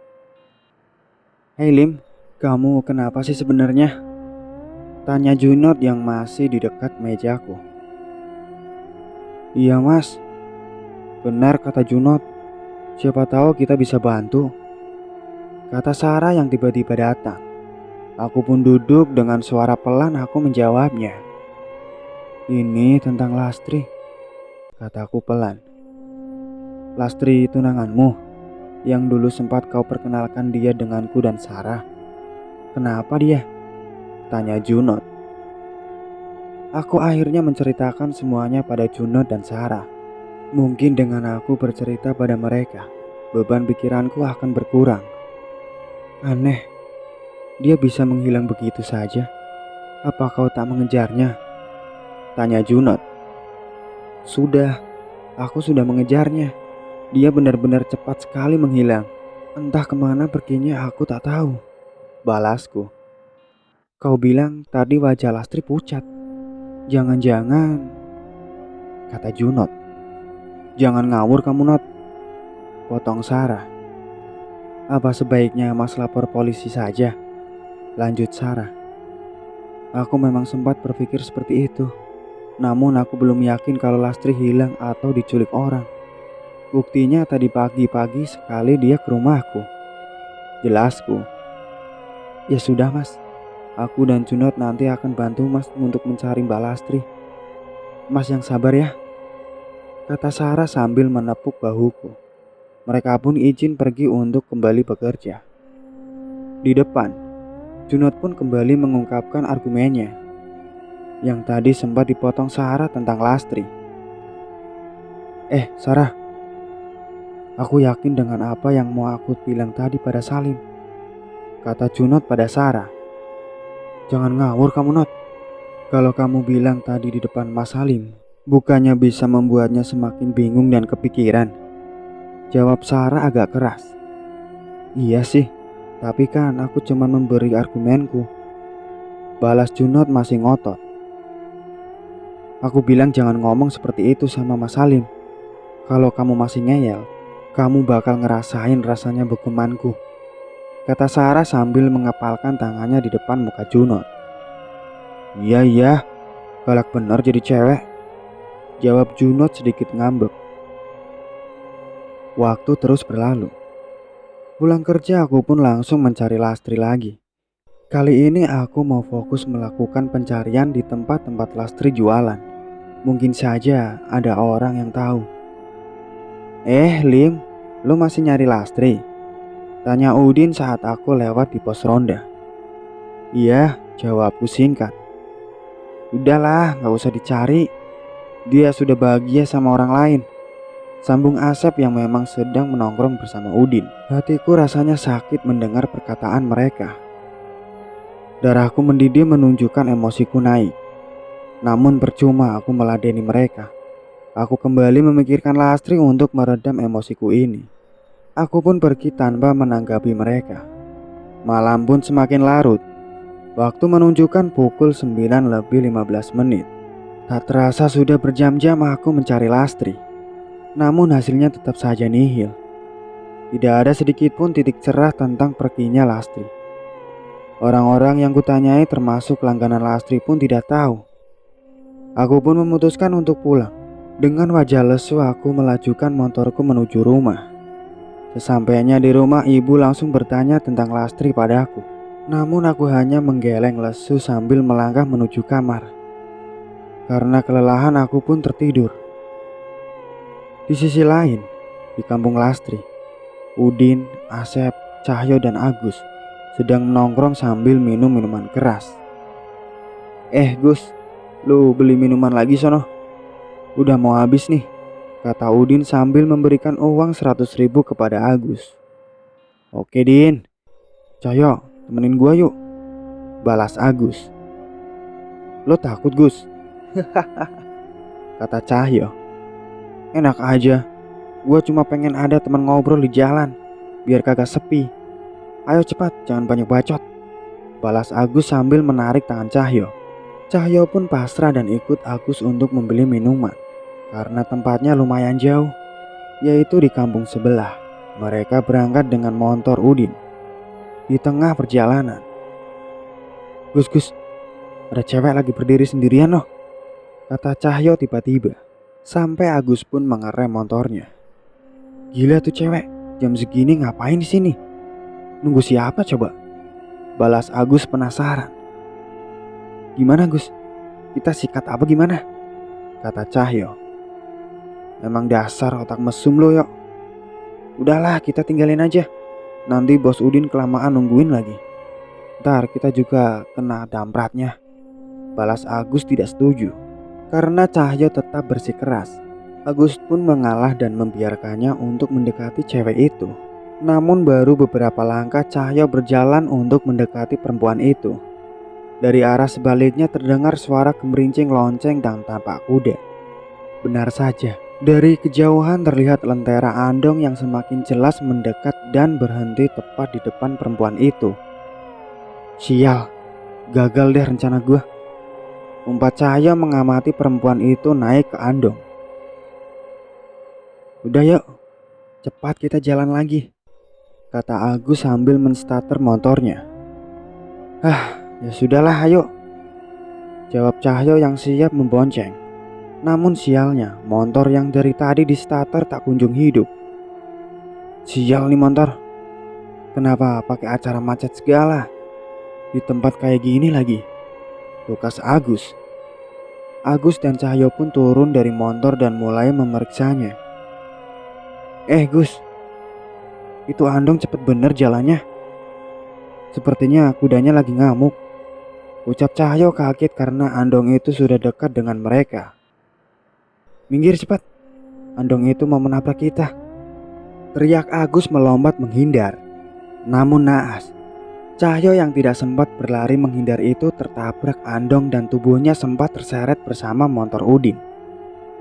Hei Lim, kamu kenapa sih sebenarnya? Tanya Junot yang masih di dekat mejaku. Iya, Mas. Benar kata Junot. Siapa tahu kita bisa bantu. Kata Sarah yang tiba-tiba datang. Aku pun duduk dengan suara pelan aku menjawabnya. Ini tentang Lastri, kataku pelan. Lastri tunanganmu, yang dulu sempat kau perkenalkan dia denganku dan Sarah. Kenapa dia? Tanya Junot. Aku akhirnya menceritakan semuanya pada Junot dan Sarah. Mungkin dengan aku bercerita pada mereka, beban pikiranku akan berkurang. Aneh, dia bisa menghilang begitu saja. Apa kau tak mengejarnya? Tanya Junot. Sudah, aku sudah mengejarnya. Dia benar-benar cepat sekali menghilang. Entah kemana perginya aku tak tahu. Balasku. Kau bilang tadi wajah Lastri pucat. Jangan-jangan, kata Junot. Jangan ngawur kamu, Not. Potong Sarah. Apa sebaiknya Mas lapor polisi saja? Lanjut Sarah. Aku memang sempat berpikir seperti itu. Namun aku belum yakin kalau Lastri hilang atau diculik orang. Buktinya tadi pagi-pagi sekali dia ke rumahku. Jelasku. Ya sudah, Mas. Aku dan Junot nanti akan bantu Mas untuk mencari Mbak Lastri. Mas yang sabar ya, kata Sarah sambil menepuk bahuku. Mereka pun izin pergi untuk kembali bekerja. Di depan, Junot pun kembali mengungkapkan argumennya yang tadi sempat dipotong Sarah tentang Lastri. Sarah, aku yakin dengan apa yang mau aku bilang tadi pada Salim, kata Junot pada Sarah. Jangan ngawur kamu, Not. Kalau kamu bilang tadi di depan Mas Halim, bukannya bisa membuatnya semakin bingung dan kepikiran? Jawab Sarah agak keras. Iya sih, tapi kan aku cuma memberi argumenku. Balas Junot masih ngotot. Aku bilang jangan ngomong seperti itu sama Mas Halim. Kalau kamu masih ngeyel, kamu bakal ngerasain rasanya begumanku, kata Sarah sambil mengepalkan tangannya di depan muka Junot. Iya, galak bener jadi cewek, jawab Junot sedikit ngambek. Waktu terus berlalu. Pulang kerja aku pun langsung mencari Lastri lagi. Kali ini aku mau fokus melakukan pencarian di tempat-tempat Lastri jualan. Mungkin saja ada orang yang tahu. Lim, lu masih nyari Lastri? Tanya Udin saat aku lewat di pos ronda. Iya, jawabku singkat. Udahlah, gak usah dicari. Dia sudah bahagia sama orang lain, sambung Asep yang memang sedang menongkrong bersama Udin. Hatiku rasanya sakit mendengar perkataan mereka. Darahku mendidih menunjukkan emosiku naik. Namun percuma aku meladeni mereka. Aku kembali memikirkan Lastri untuk meredam emosiku ini. Aku pun pergi tanpa menanggapi mereka. Malam pun semakin larut. Waktu menunjukkan pukul 9:15. Tak terasa sudah berjam-jam aku mencari Lastri. Namun hasilnya tetap saja nihil. Tidak ada sedikit pun titik cerah tentang perginya Lastri. Orang-orang yang kutanyai termasuk langganan Lastri pun tidak tahu. Aku pun memutuskan untuk pulang. Dengan wajah lesu aku melajukan motorku menuju rumah. Sesampainya di rumah, ibu langsung bertanya tentang Lastri padaku. Namun aku hanya menggeleng lesu sambil melangkah menuju kamar. Karena kelelahan aku pun tertidur. Di sisi lain, di kampung Lastri, Udin, Asep, Cahyo dan Agus sedang menongkrong sambil minum minuman keras. Gus, lu beli minuman lagi sono? Udah mau habis nih, kata Udin sambil memberikan uang 100.000 kepada Agus. Oke Din, Cahyo temenin gua yuk, balas Agus. Lo takut Gus? Kata Cahyo. Enak aja, gua cuma pengen ada teman ngobrol di jalan, biar kagak sepi. Ayo cepat, jangan banyak bacot, balas Agus sambil menarik tangan Cahyo. Cahyo pun pasrah dan ikut Agus untuk membeli minuman. Karena tempatnya lumayan jauh, yaitu di kampung sebelah. Mereka berangkat dengan motor Udin. Di tengah perjalanan, Gus, ada cewek lagi berdiri sendirian loh, kata Cahyo tiba-tiba. Sampai Agus pun mengerem motornya. Gila tuh cewek, jam segini ngapain di sini? Nunggu siapa coba? Balas Agus penasaran. Gimana Gus? Kita sikat apa gimana? Kata Cahyo. Memang dasar otak mesum lo yuk. Udahlah kita tinggalin aja. Nanti bos Udin kelamaan nungguin lagi. Ntar kita juga kena dampratnya. Balas Agus tidak setuju. Karena Cahyo tetap bersikeras, Agus pun mengalah dan membiarkannya untuk mendekati cewek itu. Namun baru beberapa langkah Cahyo berjalan untuk mendekati perempuan itu. Dari arah sebaliknya terdengar suara gemerincing lonceng dan tapak kuda. Benar saja, dari kejauhan terlihat lentera andong yang semakin jelas mendekat dan berhenti tepat di depan perempuan itu. Sial, gagal deh rencana gue. Umpat Cahyo mengamati perempuan itu naik ke andong. Udah yuk, cepat kita jalan lagi, kata Agus sambil menstarter motornya. Ya sudahlah ayo, jawab Cahyo yang siap membonceng. Namun sialnya, motor yang dari tadi di starter tak kunjung hidup. Sial nih motor, kenapa pakai acara macet segala? Di tempat kayak gini lagi, tukas Agus. Agus dan Cahyo pun turun dari motor dan mulai memeriksanya. Gus, itu andong cepet bener jalannya. Sepertinya kudanya lagi ngamuk, ucap Cahyo kaget karena andong itu sudah dekat dengan mereka. Minggir cepat, andong itu mau menabrak kita, teriak Agus melompat menghindar. Namun naas, Cahyo yang tidak sempat berlari menghindar itu tertabrak Andong dan tubuhnya sempat terseret bersama motor Udin.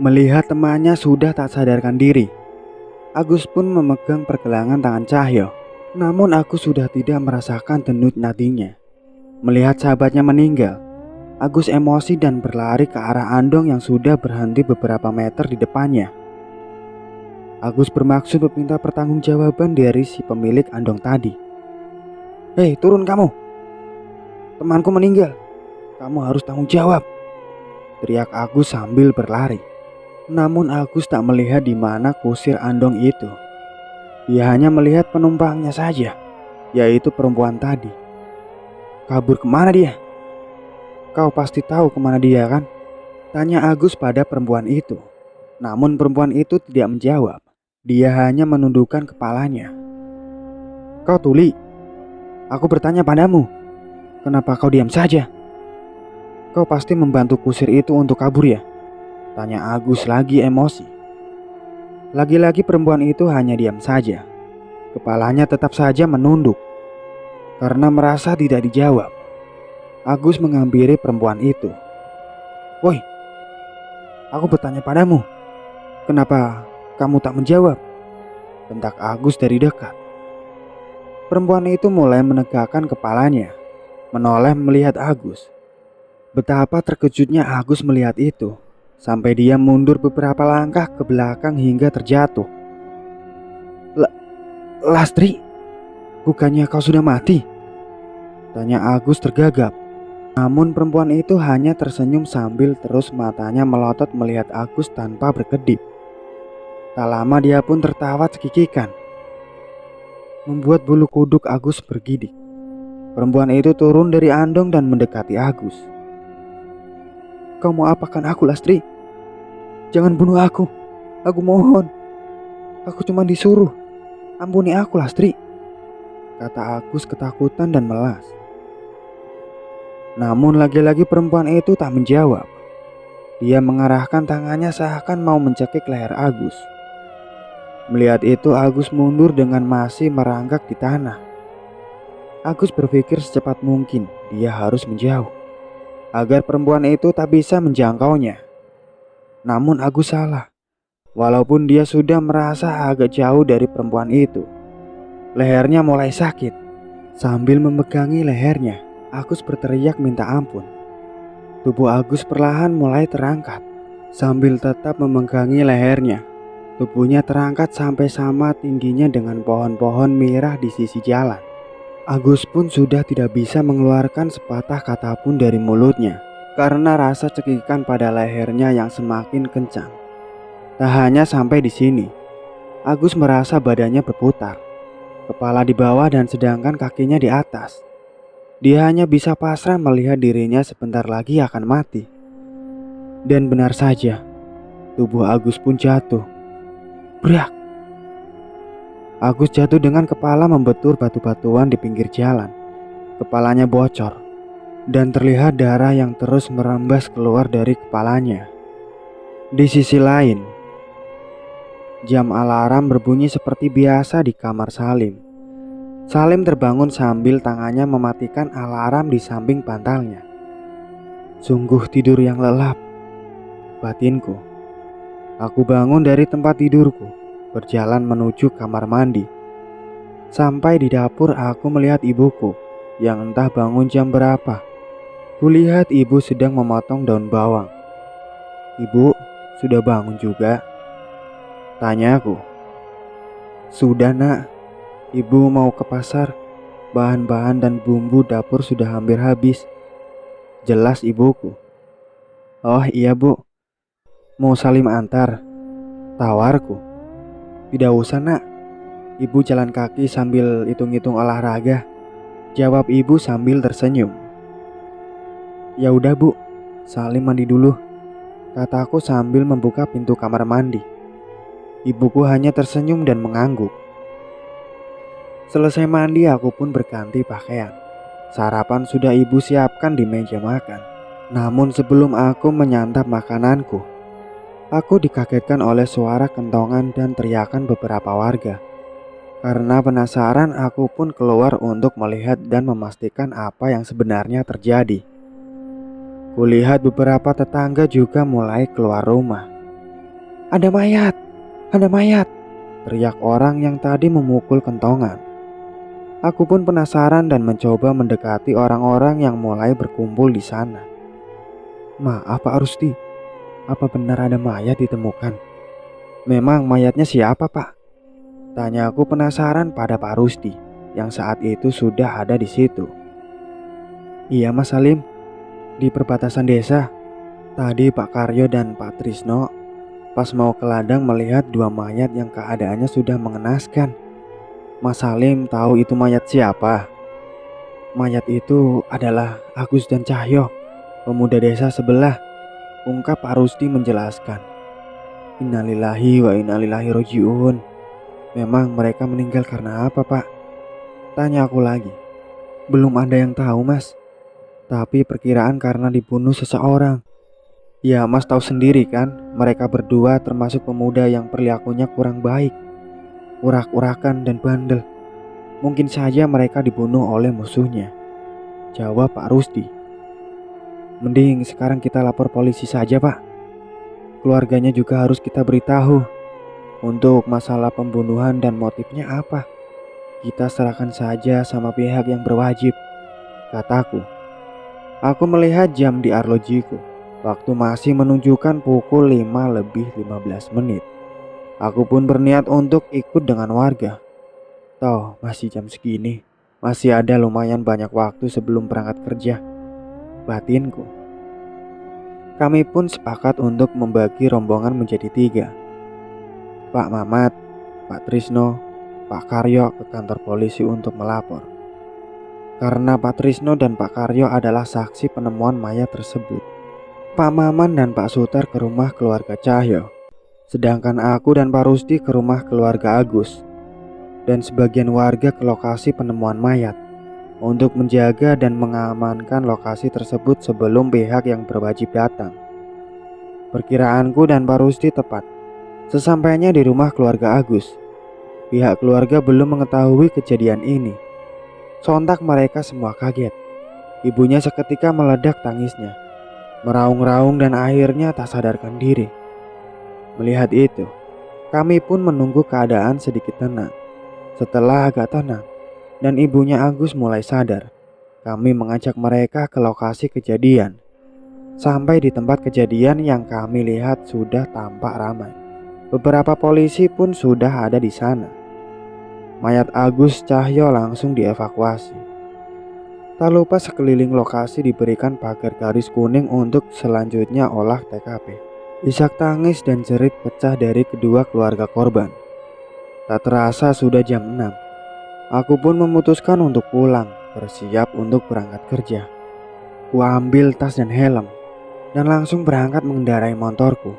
Melihat temannya sudah tak sadarkan diri, Agus pun memegang pergelangan tangan Cahyo. Namun Agus sudah tidak merasakan denyut nadinya. Melihat sahabatnya meninggal, Agus emosi dan berlari ke arah Andong yang sudah berhenti beberapa meter di depannya. Agus bermaksud meminta pertanggungjawaban dari si pemilik Andong tadi. "Hei, turun kamu! Temanku meninggal. Kamu harus tanggung jawab!" teriak Agus sambil berlari. Namun Agus tak melihat di mana kusir Andong itu. Dia hanya melihat penumpangnya saja, yaitu perempuan tadi. "Kabur kemana dia? Kau pasti tahu kemana dia kan?" tanya Agus pada perempuan itu. Namun perempuan itu tidak menjawab. Dia hanya menundukkan kepalanya. "Kau tuli, aku bertanya padamu, kenapa kau diam saja? Kau pasti membantu kusir itu untuk kabur ya?" tanya Agus lagi emosi. Lagi-lagi perempuan itu hanya diam saja. Kepalanya tetap saja menunduk. Karena merasa tidak dijawab, Agus menghampiri perempuan itu. "Woi, aku bertanya padamu, kenapa kamu tak menjawab?" bentak Agus dari dekat. Perempuan itu mulai menegakkan kepalanya, menoleh melihat Agus. Betapa terkejutnya Agus melihat itu, sampai dia mundur beberapa langkah ke belakang hingga terjatuh. "Lastri, bukannya kau sudah mati?" tanya Agus tergagap. Namun perempuan itu hanya tersenyum sambil terus matanya melotot melihat Agus tanpa berkedip. Tak lama dia pun tertawa cekikikan, membuat bulu kuduk Agus bergidik. Perempuan itu turun dari Andong dan mendekati Agus. "Kau mau apakan aku, Lastri? Jangan bunuh aku. Aku mohon. Aku cuma disuruh. Ampuni aku, Lastri," kata Agus ketakutan dan melas. Namun lagi-lagi perempuan itu tak menjawab. Dia mengarahkan tangannya seakan mau mencekik leher Agus. Melihat itu Agus mundur dengan masih merangkak di tanah. Agus berpikir secepat mungkin dia harus menjauh, agar perempuan itu tak bisa menjangkaunya. Namun Agus salah. Walaupun dia sudah merasa agak jauh dari perempuan itu, lehernya mulai sakit. Sambil memegangi lehernya, Agus berteriak minta ampun. Tubuh Agus perlahan mulai terangkat. Sambil tetap memegangi lehernya, tubuhnya terangkat sampai sama tingginya dengan pohon-pohon mirah di sisi jalan. Agus pun sudah tidak bisa mengeluarkan sepatah kata pun dari mulutnya, karena rasa cekikan pada lehernya yang semakin kencang. Tak hanya sampai di sini, Agus merasa badannya berputar, kepala di bawah dan sedangkan kakinya di atas. Dia hanya bisa pasrah melihat dirinya sebentar lagi akan mati. Dan benar saja, tubuh Agus pun jatuh. Brak! Agus jatuh dengan kepala membetur batu-batuan di pinggir jalan. Kepalanya bocor, dan terlihat darah yang terus merembas keluar dari kepalanya. Di sisi lain, jam alarm berbunyi seperti biasa di kamar Salim. Salim terbangun sambil tangannya mematikan alarm di samping bantalnya. Sungguh tidur yang lelap, batinku. Aku bangun dari tempat tidurku, berjalan menuju kamar mandi. Sampai di dapur aku melihat ibuku yang entah bangun jam berapa. Kulihat ibu sedang memotong daun bawang. "Ibu, sudah bangun juga?" tanyaku. "Sudah, Nak. Ibu mau ke pasar. Bahan-bahan dan bumbu dapur sudah hampir habis," jelas ibuku. "Oh iya, Bu. Mau Salim antar?" tawarku. "Tidak usah, Nak. Ibu jalan kaki sambil hitung-hitung olahraga," jawab ibu sambil tersenyum. "Ya udah, Bu. Salim mandi dulu," kataku sambil membuka pintu kamar mandi. Ibuku hanya tersenyum dan mengangguk. Selesai mandi aku pun berganti pakaian. Sarapan sudah ibu siapkan di meja makan. Namun sebelum aku menyantap makananku, aku dikagetkan oleh suara kentongan dan teriakan beberapa warga. Karena penasaran, aku pun keluar untuk melihat dan memastikan apa yang sebenarnya terjadi. Kulihat beberapa tetangga juga mulai keluar rumah. "Ada mayat! Ada mayat!" teriak orang yang tadi memukul kentongan. Aku pun penasaran dan mencoba mendekati orang-orang yang mulai berkumpul di sana. "Maaf Pak Rusti, apa benar ada mayat ditemukan? Memang mayatnya siapa Pak?" tanya aku penasaran pada Pak Rusti yang saat itu sudah ada di situ. "Iya Mas Salim, di perbatasan desa. Tadi Pak Karyo dan Pak Trisno pas mau ke ladang melihat dua mayat yang keadaannya sudah mengenaskan. Mas Salim tahu itu mayat siapa?" "Mayat itu adalah Agus dan Cahyo, pemuda desa sebelah," ungkap Pak Rusti menjelaskan. "Innalillahi wa innalillahi rojiun. Memang mereka meninggal karena apa Pak?" tanya aku lagi. "Belum ada yang tahu Mas, tapi perkiraan karena dibunuh seseorang. Ya Mas tahu sendiri kan, mereka berdua termasuk pemuda yang perilakunya kurang baik, urak-urakan dan bandel. Mungkin saja mereka dibunuh oleh musuhnya," jawab Pak Rusti. "Mending sekarang kita lapor polisi saja Pak. Keluarganya juga harus kita beritahu. Untuk masalah pembunuhan dan motifnya apa, kita serahkan saja sama pihak yang berwajib," kataku. Aku melihat jam di arlojiku. Waktu masih menunjukkan pukul 5:15. Aku pun berniat untuk ikut dengan warga. Toh masih jam segini, masih ada lumayan banyak waktu sebelum berangkat kerja, batinku. Kami pun sepakat untuk membagi rombongan menjadi 3. Pak Mamat, Pak Trisno, Pak Karyo ke kantor polisi untuk melapor. Karena Pak Trisno dan Pak Karyo adalah saksi penemuan mayat tersebut, Pak Maman dan Pak Sutar ke rumah keluarga Cahyo, sedangkan aku dan Pak Rusti ke rumah keluarga Agus, dan sebagian warga ke lokasi penemuan mayat untuk menjaga dan mengamankan lokasi tersebut sebelum pihak yang berwajib datang. Perkiraanku dan Pak Rusti tepat. Sesampainya di rumah keluarga Agus, pihak keluarga belum mengetahui kejadian ini. Sontak mereka semua kaget. Ibunya seketika meledak tangisnya, meraung-raung dan akhirnya tak sadarkan diri. Melihat itu, kami pun menunggu keadaan sedikit tenang. Setelah agak tenang dan ibunya Agus mulai sadar, kami mengajak mereka ke lokasi kejadian. Sampai di tempat kejadian yang kami lihat sudah tampak ramai. Beberapa polisi pun sudah ada di sana. Mayat Agus Cahyo langsung dievakuasi. Tak lupa sekeliling lokasi diberikan pagar garis kuning untuk selanjutnya olah TKP. Isak tangis dan jerit pecah dari kedua keluarga korban. Tak terasa sudah jam 6. Aku pun memutuskan untuk pulang, bersiap untuk berangkat kerja. Ku ambil tas dan helm dan langsung berangkat mengendarai motorku.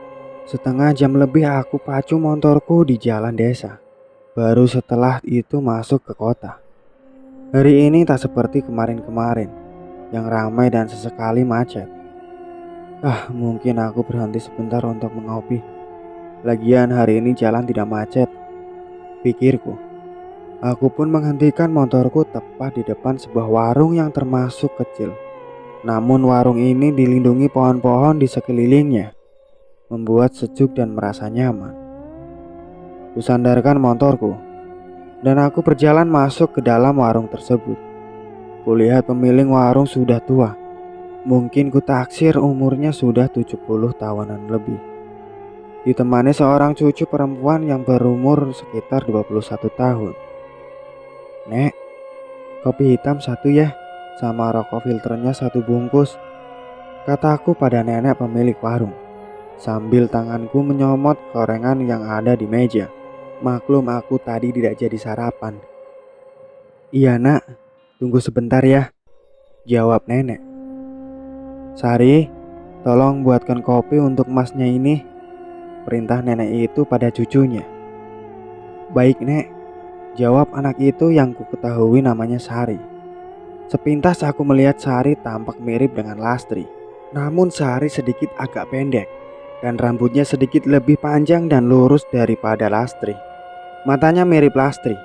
Setengah jam lebih aku pacu motorku di jalan desa. Baru setelah itu masuk ke kota. Hari ini tak seperti kemarin-kemarin yang ramai dan sesekali macet. Mungkin aku berhenti sebentar untuk mengopi. Lagian hari ini jalan tidak macet, pikirku. Aku pun menghentikan motorku tepat di depan sebuah warung yang termasuk kecil. Namun warung ini dilindungi pohon-pohon di sekelilingnya, membuat sejuk dan merasa nyaman. Kusandarkan motorku dan aku berjalan masuk ke dalam warung tersebut. Kulihat pemilik warung sudah tua. Mungkin ku taksir umurnya sudah 70 tahunan lebih. Ditemani seorang cucu perempuan yang berumur sekitar 21 tahun. "Nek, kopi hitam 1 ya, sama rokok filternya 1 bungkus," kataku pada nenek pemilik warung, sambil tanganku menyomot gorengan yang ada di meja. Maklum aku tadi tidak jadi sarapan. "Iya nak, tunggu sebentar ya," jawab nenek. "Sari, tolong buatkan kopi untuk masnya ini," perintah nenek itu pada cucunya. "Baik nek," jawab anak itu yang ku ketahui namanya Sari. Sepintas aku melihat Sari tampak mirip dengan Lastri. Namun Sari sedikit agak pendek dan rambutnya sedikit lebih panjang dan lurus daripada Lastri. Matanya mirip Lastri,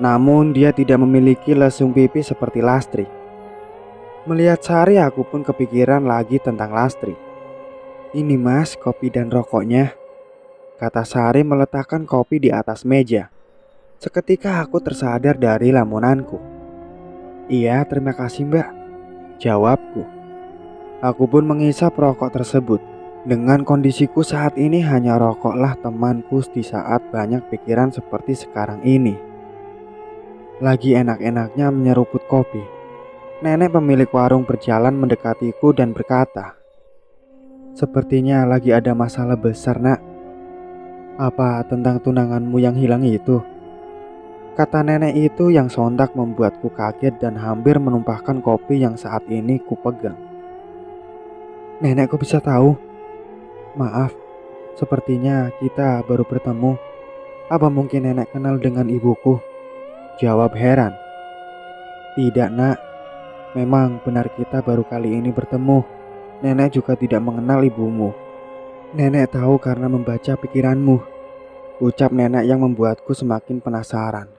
Namun dia tidak memiliki lesung pipi seperti Lastri. Melihat Sari, aku pun kepikiran lagi tentang Lastri. "Ini mas, kopi dan rokoknya," kata Sari meletakkan kopi di atas meja. Seketika aku tersadar dari lamunanku. "Iya, terima kasih mbak," jawabku. Aku pun menghisap rokok tersebut. Dengan kondisiku saat ini, hanya rokoklah temanku di saat banyak pikiran seperti sekarang ini. Lagi enak-enaknya menyeruput kopi, nenek pemilik warung berjalan mendekatiku dan berkata, "Sepertinya lagi ada masalah besar nak." "Apa tentang tunanganmu yang hilang itu?" kata nenek itu yang sontak membuatku kaget dan hampir menumpahkan kopi yang saat ini kupegang. "Nenek kok bisa tahu?" "Maaf, sepertinya kita baru bertemu. Apa mungkin nenek kenal dengan ibuku?" jawab heran. "Tidak nak, memang benar kita baru kali ini bertemu. Nenek juga tidak mengenal ibumu. Nenek tahu karena membaca pikiranmu," ucap nenek yang membuatku semakin penasaran.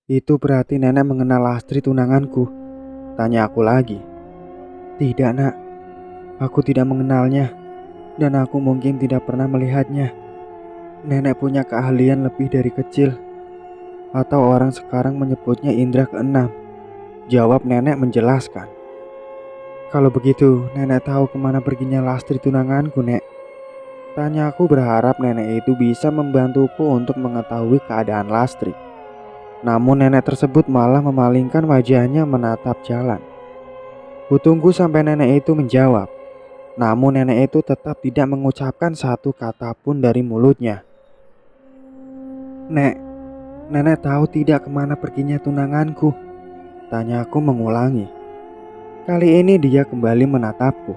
"Itu berarti nenek mengenal Lastri tunanganku?" tanya aku lagi. "Tidak nak, aku tidak mengenalnya. Dan aku mungkin tidak pernah melihatnya. Nenek punya keahlian lebih dari kecil. Atau orang sekarang menyebutnya indera keenam," jawab nenek menjelaskan. "Kalau begitu, nenek tahu kemana perginya Lastri tunanganku, nek?" tanya aku berharap nenek itu bisa membantuku untuk mengetahui keadaan Lastri. Namun nenek tersebut malah memalingkan wajahnya menatap jalan. Kutunggu sampai nenek itu menjawab. Namun nenek itu tetap tidak mengucapkan satu kata pun dari mulutnya. "Nek, nenek tahu tidak kemana perginya tunanganku?" tanya aku mengulangi. Kali ini dia kembali menatapku.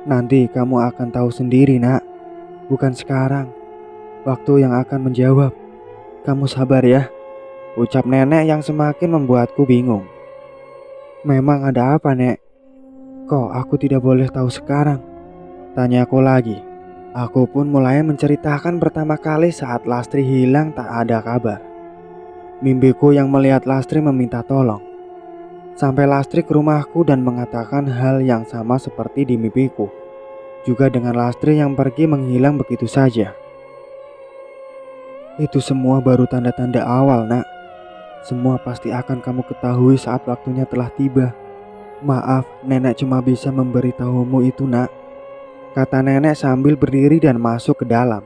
"Nanti kamu akan tahu sendiri nak. Bukan sekarang. Waktu yang akan menjawab. Kamu sabar ya," ucap nenek yang semakin membuatku bingung. "Memang ada apa nek? Kok aku tidak boleh tahu sekarang?" tanya aku lagi. Aku pun mulai menceritakan pertama kali saat Lastri hilang tak ada kabar. Mimpiku yang melihat Lastri meminta tolong. Sampai Lastri ke rumahku dan mengatakan hal yang sama seperti di mimpiku. Juga dengan Lastri yang pergi menghilang begitu saja. Itu semua baru tanda-tanda awal nak. Semua pasti akan kamu ketahui saat waktunya telah tiba. Maaf, nenek cuma bisa memberitahumu itu nak, kata nenek sambil berdiri dan masuk ke dalam.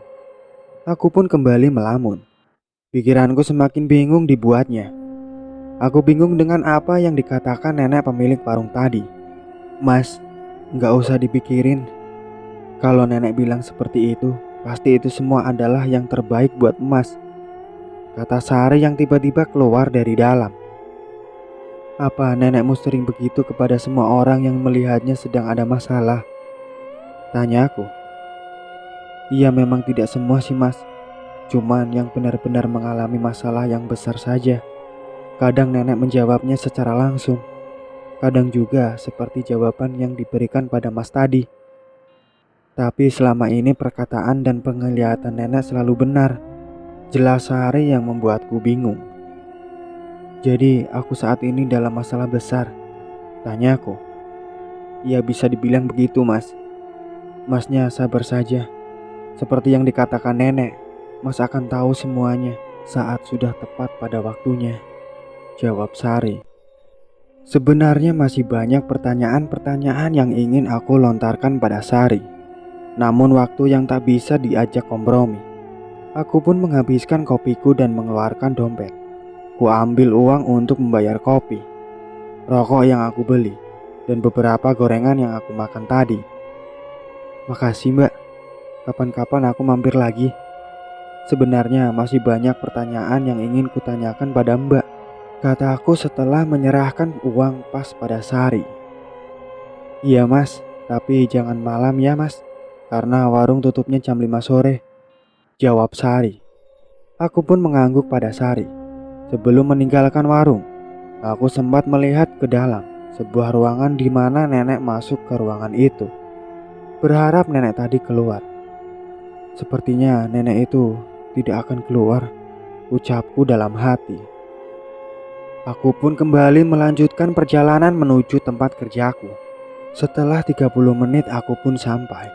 Aku pun kembali melamun. Pikiranku semakin bingung dibuatnya. Aku bingung dengan apa yang dikatakan nenek pemilik warung tadi. "Mas, gak usah dipikirin. Kalau nenek bilang seperti itu, pasti itu semua adalah yang terbaik buat Mas," kata Sari yang tiba-tiba keluar dari dalam. "Apa nenekmu sering begitu kepada semua orang yang melihatnya sedang ada masalah?" tanya aku. "Iya memang tidak semua sih mas. Cuman yang benar-benar mengalami masalah yang besar saja. Kadang nenek menjawabnya secara langsung. Kadang juga seperti jawaban yang diberikan pada mas tadi. Tapi selama ini perkataan dan penglihatan nenek selalu benar," jelas Sari yang membuatku bingung. "Jadi aku saat ini dalam masalah besar?" tanyaku. "Ya bisa dibilang begitu mas. Masnya sabar saja. Seperti yang dikatakan nenek, Mas akan tahu semuanya saat sudah tepat pada waktunya," jawab Sari. Sebenarnya masih banyak pertanyaan-pertanyaan yang ingin aku lontarkan pada Sari. Namun waktu yang tak bisa diajak kompromi. Aku pun menghabiskan kopiku dan mengeluarkan dompet. Ku ambil uang untuk membayar kopi, rokok yang aku beli, dan beberapa gorengan yang aku makan tadi. "Makasih mbak, kapan-kapan aku mampir lagi. Sebenarnya masih banyak pertanyaan yang ingin kutanyakan pada mbak," kata aku setelah menyerahkan uang pas pada Sari. "Iya mas, tapi jangan malam ya mas, karena warung tutupnya jam 5 sore," jawab Sari. Aku pun mengangguk pada Sari. Sebelum meninggalkan warung, aku sempat melihat ke dalam sebuah ruangan di mana nenek masuk ke ruangan itu. Berharap nenek tadi keluar. Sepertinya nenek itu tidak akan keluar. ucapku dalam hati. Aku pun kembali melanjutkan perjalanan menuju tempat kerjaku. Setelah 30 menit aku pun sampai.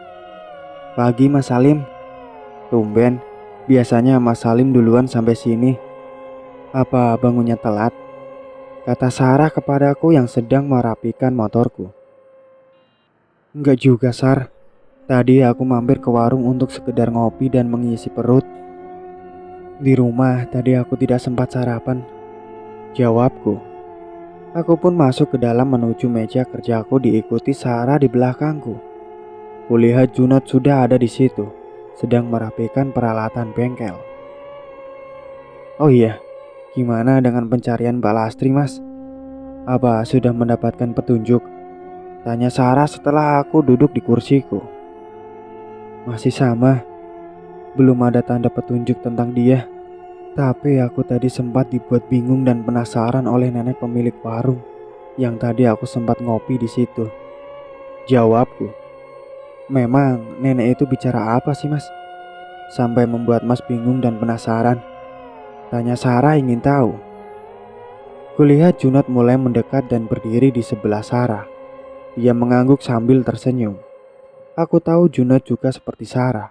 Pagi Mas Salim. Tumben, biasanya Mas Salim duluan sampai sini. Apa bangunnya telat? Kata Sarah kepadaku yang sedang merapikan motorku. Enggak juga Sar. Tadi aku mampir ke warung untuk sekedar ngopi dan mengisi perut. Di rumah tadi aku tidak sempat sarapan, jawabku. Aku pun masuk ke dalam menuju meja kerjaku diikuti Sarah di belakangku. Kulihat Junot sudah ada di situ, sedang merapikan peralatan bengkel. Oh iya, gimana dengan pencarian Mbak Lastri Mas? Apa sudah mendapatkan petunjuk? Tanya Sarah setelah aku duduk di kursiku. Masih sama, belum ada tanda petunjuk tentang dia. Tapi aku tadi sempat dibuat bingung dan penasaran oleh nenek pemilik warung yang tadi aku sempat ngopi di situ. Jawabku. Memang nenek itu bicara apa sih Mas? Sampai membuat Mas bingung dan penasaran. Tanya Sarah ingin tahu. Kulihat Junot mulai mendekat dan berdiri di sebelah Sarah. Dia mengangguk sambil tersenyum. Aku tahu Junot juga seperti Sarah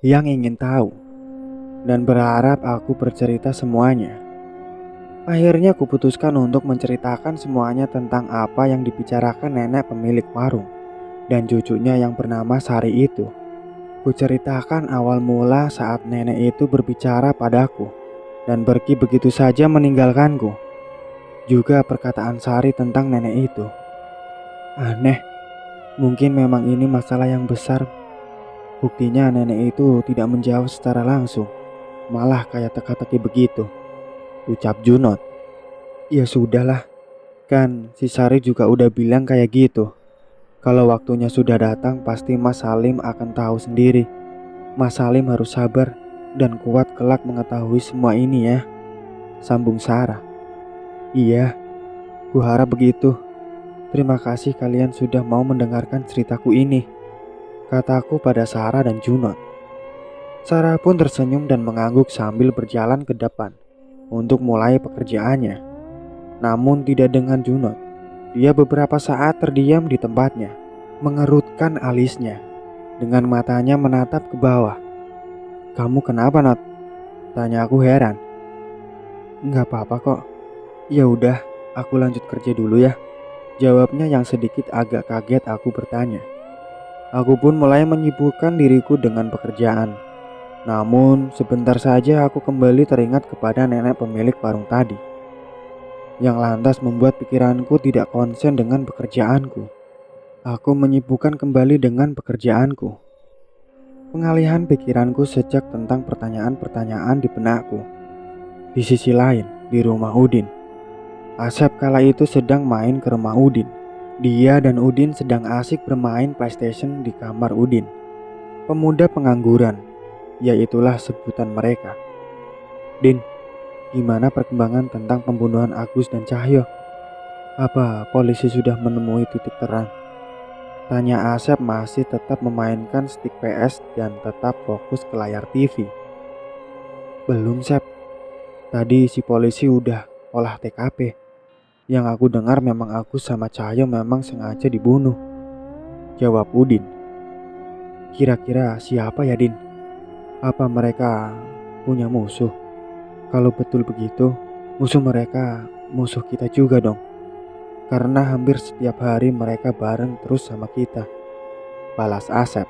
yang ingin tahu dan berharap aku bercerita semuanya. Akhirnya kuputuskan untuk menceritakan semuanya tentang apa yang dibicarakan nenek pemilik warung dan cucunya yang bernama Sari itu. Kuceritakan awal mula saat nenek itu berbicara padaku dan pergi begitu saja meninggalkanku. Juga perkataan Sari tentang nenek itu. Aneh, mungkin memang ini masalah yang besar. Buktinya nenek itu tidak menjawab secara langsung, malah kayak teka-teki begitu, ucap Junot. Ya sudahlah, kan si Sari juga udah bilang kayak gitu. Kalau waktunya sudah datang pasti Mas Salim akan tahu sendiri. Mas Salim harus sabar dan kuat kelak mengetahui semua ini ya, sambung Sarah. Iya, ku harap begitu. Terima kasih kalian sudah mau mendengarkan ceritaku ini, kataku pada Sarah dan Junot. Sarah pun tersenyum dan mengangguk sambil berjalan ke depan untuk mulai pekerjaannya. Namun tidak dengan Junot. Dia beberapa saat terdiam di tempatnya, mengerutkan alisnya, dengan matanya menatap ke bawah. Kamu kenapa, Nat? Tanya aku heran. Enggak apa-apa kok. Ya udah, aku lanjut kerja dulu ya. Jawabnya yang sedikit agak kaget. Aku bertanya. Aku pun mulai menyibukkan diriku dengan pekerjaan. Namun sebentar saja aku kembali teringat kepada nenek pemilik warung tadi, yang lantas membuat pikiranku tidak konsen dengan pekerjaanku. Aku menyibukkan kembali dengan pekerjaanku. Pengalihan pikiranku sejak tentang pertanyaan-pertanyaan di benakku. Di sisi lain, di rumah Udin, Asep kala itu sedang main ke rumah Udin. Dia dan Udin sedang asik bermain PlayStation di kamar Udin. Pemuda pengangguran, yaitulah sebutan mereka. Din, gimana perkembangan tentang pembunuhan Agus dan Cahyo? Apa polisi sudah menemui titik terang? Tanya Asep masih tetap memainkan stick PS dan tetap fokus ke layar TV. Belum Sep, tadi si polisi udah olah TKP. Yang aku dengar memang Agus sama Cahyo memang sengaja dibunuh, jawab Udin. Kira-kira siapa ya Din? Apa mereka punya musuh? Kalau betul begitu, musuh mereka musuh kita juga dong. Karena hampir setiap hari mereka bareng terus sama kita, balas Asep.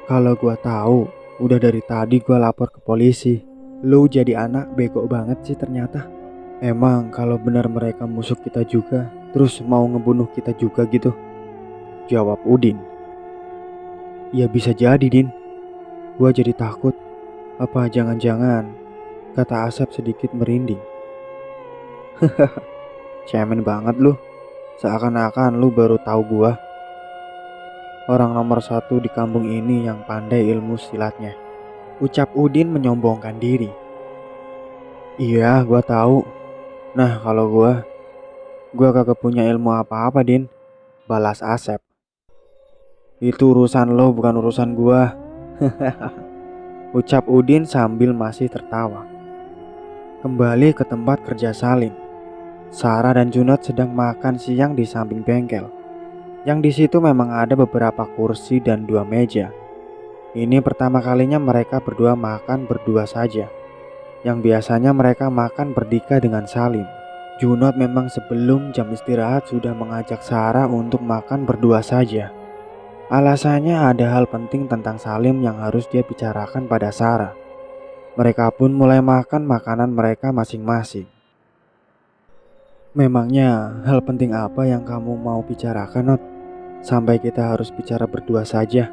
Kalau gua tahu, udah dari tadi gua lapor ke polisi. Lu jadi anak bego banget sih ternyata. Emang kalau benar mereka musuh kita juga, terus mau ngebunuh kita juga gitu? Jawab Udin. Ya bisa jadi Din. Gua jadi takut. Apa jangan-jangan, kata Asep sedikit merinding. Cemen banget lu. Seakan-akan lu baru tahu gua. Orang nomor satu di kampung ini yang pandai ilmu silatnya, ucap Udin menyombongkan diri. Iya gua tahu. Nah kalau gua kagak punya ilmu apa-apa Din, balas Asep. Itu urusan lo bukan urusan gua, ucap Udin sambil masih tertawa. Kembali ke tempat kerja Salim, Sarah dan Junot sedang makan siang di samping bengkel. Yang di situ memang ada beberapa kursi dan 2 meja. Ini pertama kalinya mereka berdua makan berdua saja. Yang biasanya mereka makan berdika dengan Salim. Junot memang sebelum jam istirahat sudah mengajak Sarah untuk makan berdua saja. Alasannya ada hal penting tentang Salim yang harus dia bicarakan pada Sarah. Mereka pun mulai makan makanan mereka masing-masing. Memangnya hal penting apa yang kamu mau bicarakan, Not? Sampai kita harus bicara berdua saja.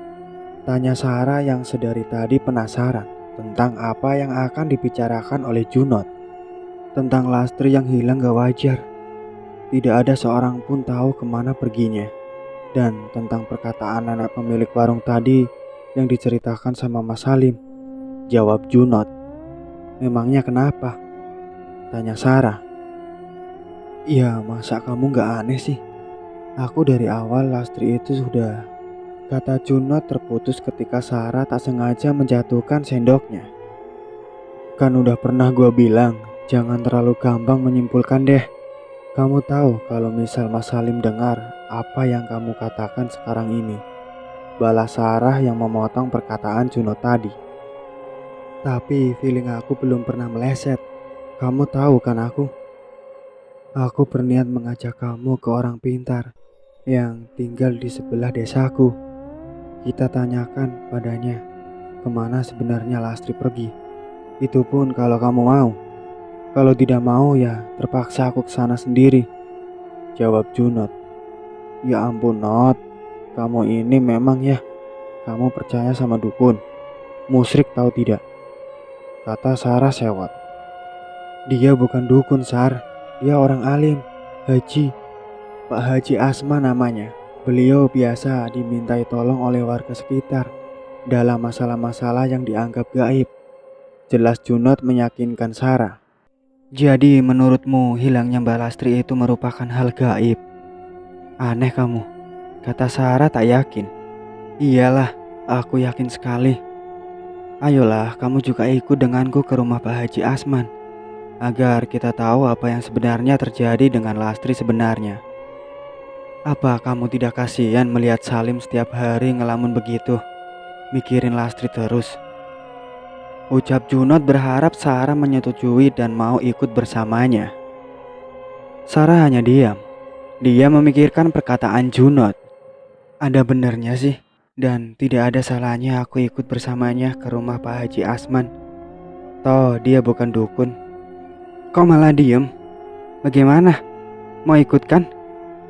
Tanya Sarah yang sedari tadi penasaran tentang apa yang akan dibicarakan oleh Junot. Tentang Lastri yang hilang gak wajar. Tidak ada seorang pun tahu kemana perginya. Dan tentang perkataan anak pemilik warung tadi yang diceritakan sama Mas Salim. Jawab Junot. Memangnya kenapa? Tanya Sarah. Ya masa kamu gak aneh sih? Aku dari awal Lastri itu sudah... Kata Junot terputus ketika Sarah tak sengaja menjatuhkan sendoknya. Kan udah pernah gue bilang, jangan terlalu gampang menyimpulkan deh. Kamu tahu kalau misal Mas Salim dengar apa yang kamu katakan sekarang ini. Balas Sarah yang memotong perkataan Junot tadi. Tapi feeling aku belum pernah meleset. Kamu tahu kan aku berniat mengajak kamu ke orang pintar yang tinggal di sebelah desaku. Kita tanyakan padanya kemana sebenarnya Lastri pergi. Itu pun kalau kamu mau. Kalau tidak mau ya terpaksa aku kesana sendiri. Jawab Junot. Ya ampun Not, kamu ini memang ya. Kamu percaya sama dukun, musyrik tahu tidak? Kata Sarah sewot. Dia bukan dukun Sar, dia orang alim, Haji. Pak Haji Asma namanya. Beliau biasa dimintai tolong oleh warga sekitar dalam masalah-masalah yang dianggap gaib. Jelas Junot meyakinkan Sarah. Jadi menurutmu hilangnya Mbak Lastri itu merupakan hal gaib? Aneh kamu, kata Sarah tak yakin. Iyalah, aku yakin sekali. Ayolah kamu juga ikut denganku ke rumah Pak Haji Asman, agar kita tahu apa yang sebenarnya terjadi dengan Lastri sebenarnya. Apa kamu tidak kasihan melihat Salim setiap hari ngelamun begitu, mikirin Lastri terus? Ucap Junot berharap Sarah menyetujui dan mau ikut bersamanya. Sarah hanya diam. Dia memikirkan perkataan Junot. Ada benarnya sih, dan tidak ada salahnya aku ikut bersamanya ke rumah Pak Haji Asman. Toh dia bukan dukun. Kok malah diem? Bagaimana? Mau ikut kan?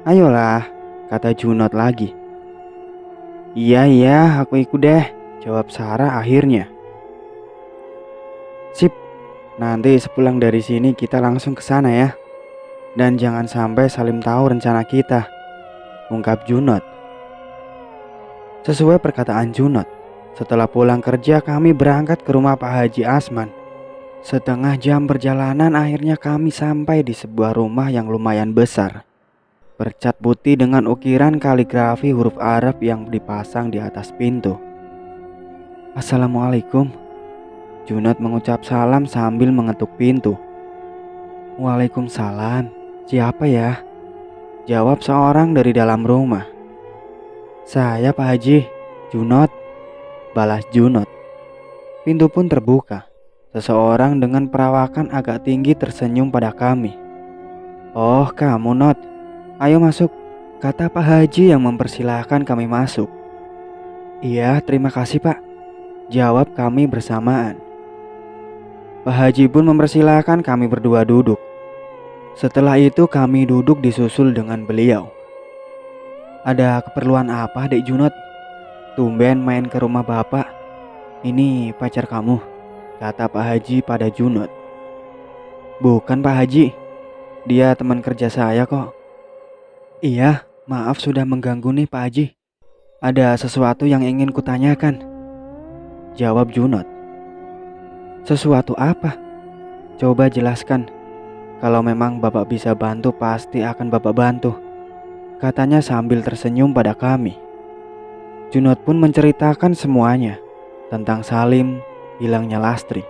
Ayolah, kata Junot lagi. Iya, aku ikut deh, jawab Sarah akhirnya. Sip, nanti sepulang dari sini kita langsung ke sana ya. Dan jangan sampai Salim tahu rencana kita, ungkap Junot. Sesuai perkataan Junot, setelah pulang kerja kami berangkat ke rumah Pak Haji Asman. Setengah jam perjalanan akhirnya kami sampai di sebuah rumah yang lumayan besar, bercat putih dengan ukiran kaligrafi huruf Arab yang dipasang di atas pintu. Assalamualaikum. Junot mengucap salam sambil mengetuk pintu. Waalaikumsalam. Siapa ya? Jawab seorang dari dalam rumah. Saya Pak Haji, Junot. Balas Junot. Pintu pun terbuka. Seseorang dengan perawakan agak tinggi tersenyum pada kami. Oh kamu Not, ayo masuk, kata Pak Haji yang mempersilahkan kami masuk. Iya terima kasih Pak, jawab kami bersamaan. Pak Haji pun mempersilahkan kami berdua duduk. Setelah itu kami duduk disusul dengan beliau. Ada keperluan apa Dek Junot? Tumben main ke rumah Bapak. Ini pacar kamu, kata Pak Haji pada Junot. Bukan Pak Haji, dia teman kerja saya kok. Iya, maaf sudah mengganggu nih Pak Haji. Ada sesuatu yang ingin kutanyakan, jawab Junot. Sesuatu apa? Coba jelaskan. Kalau memang Bapak bisa bantu pasti akan Bapak bantu, katanya sambil tersenyum pada kami. Junot pun menceritakan semuanya tentang Salim, hilangnya Lastri.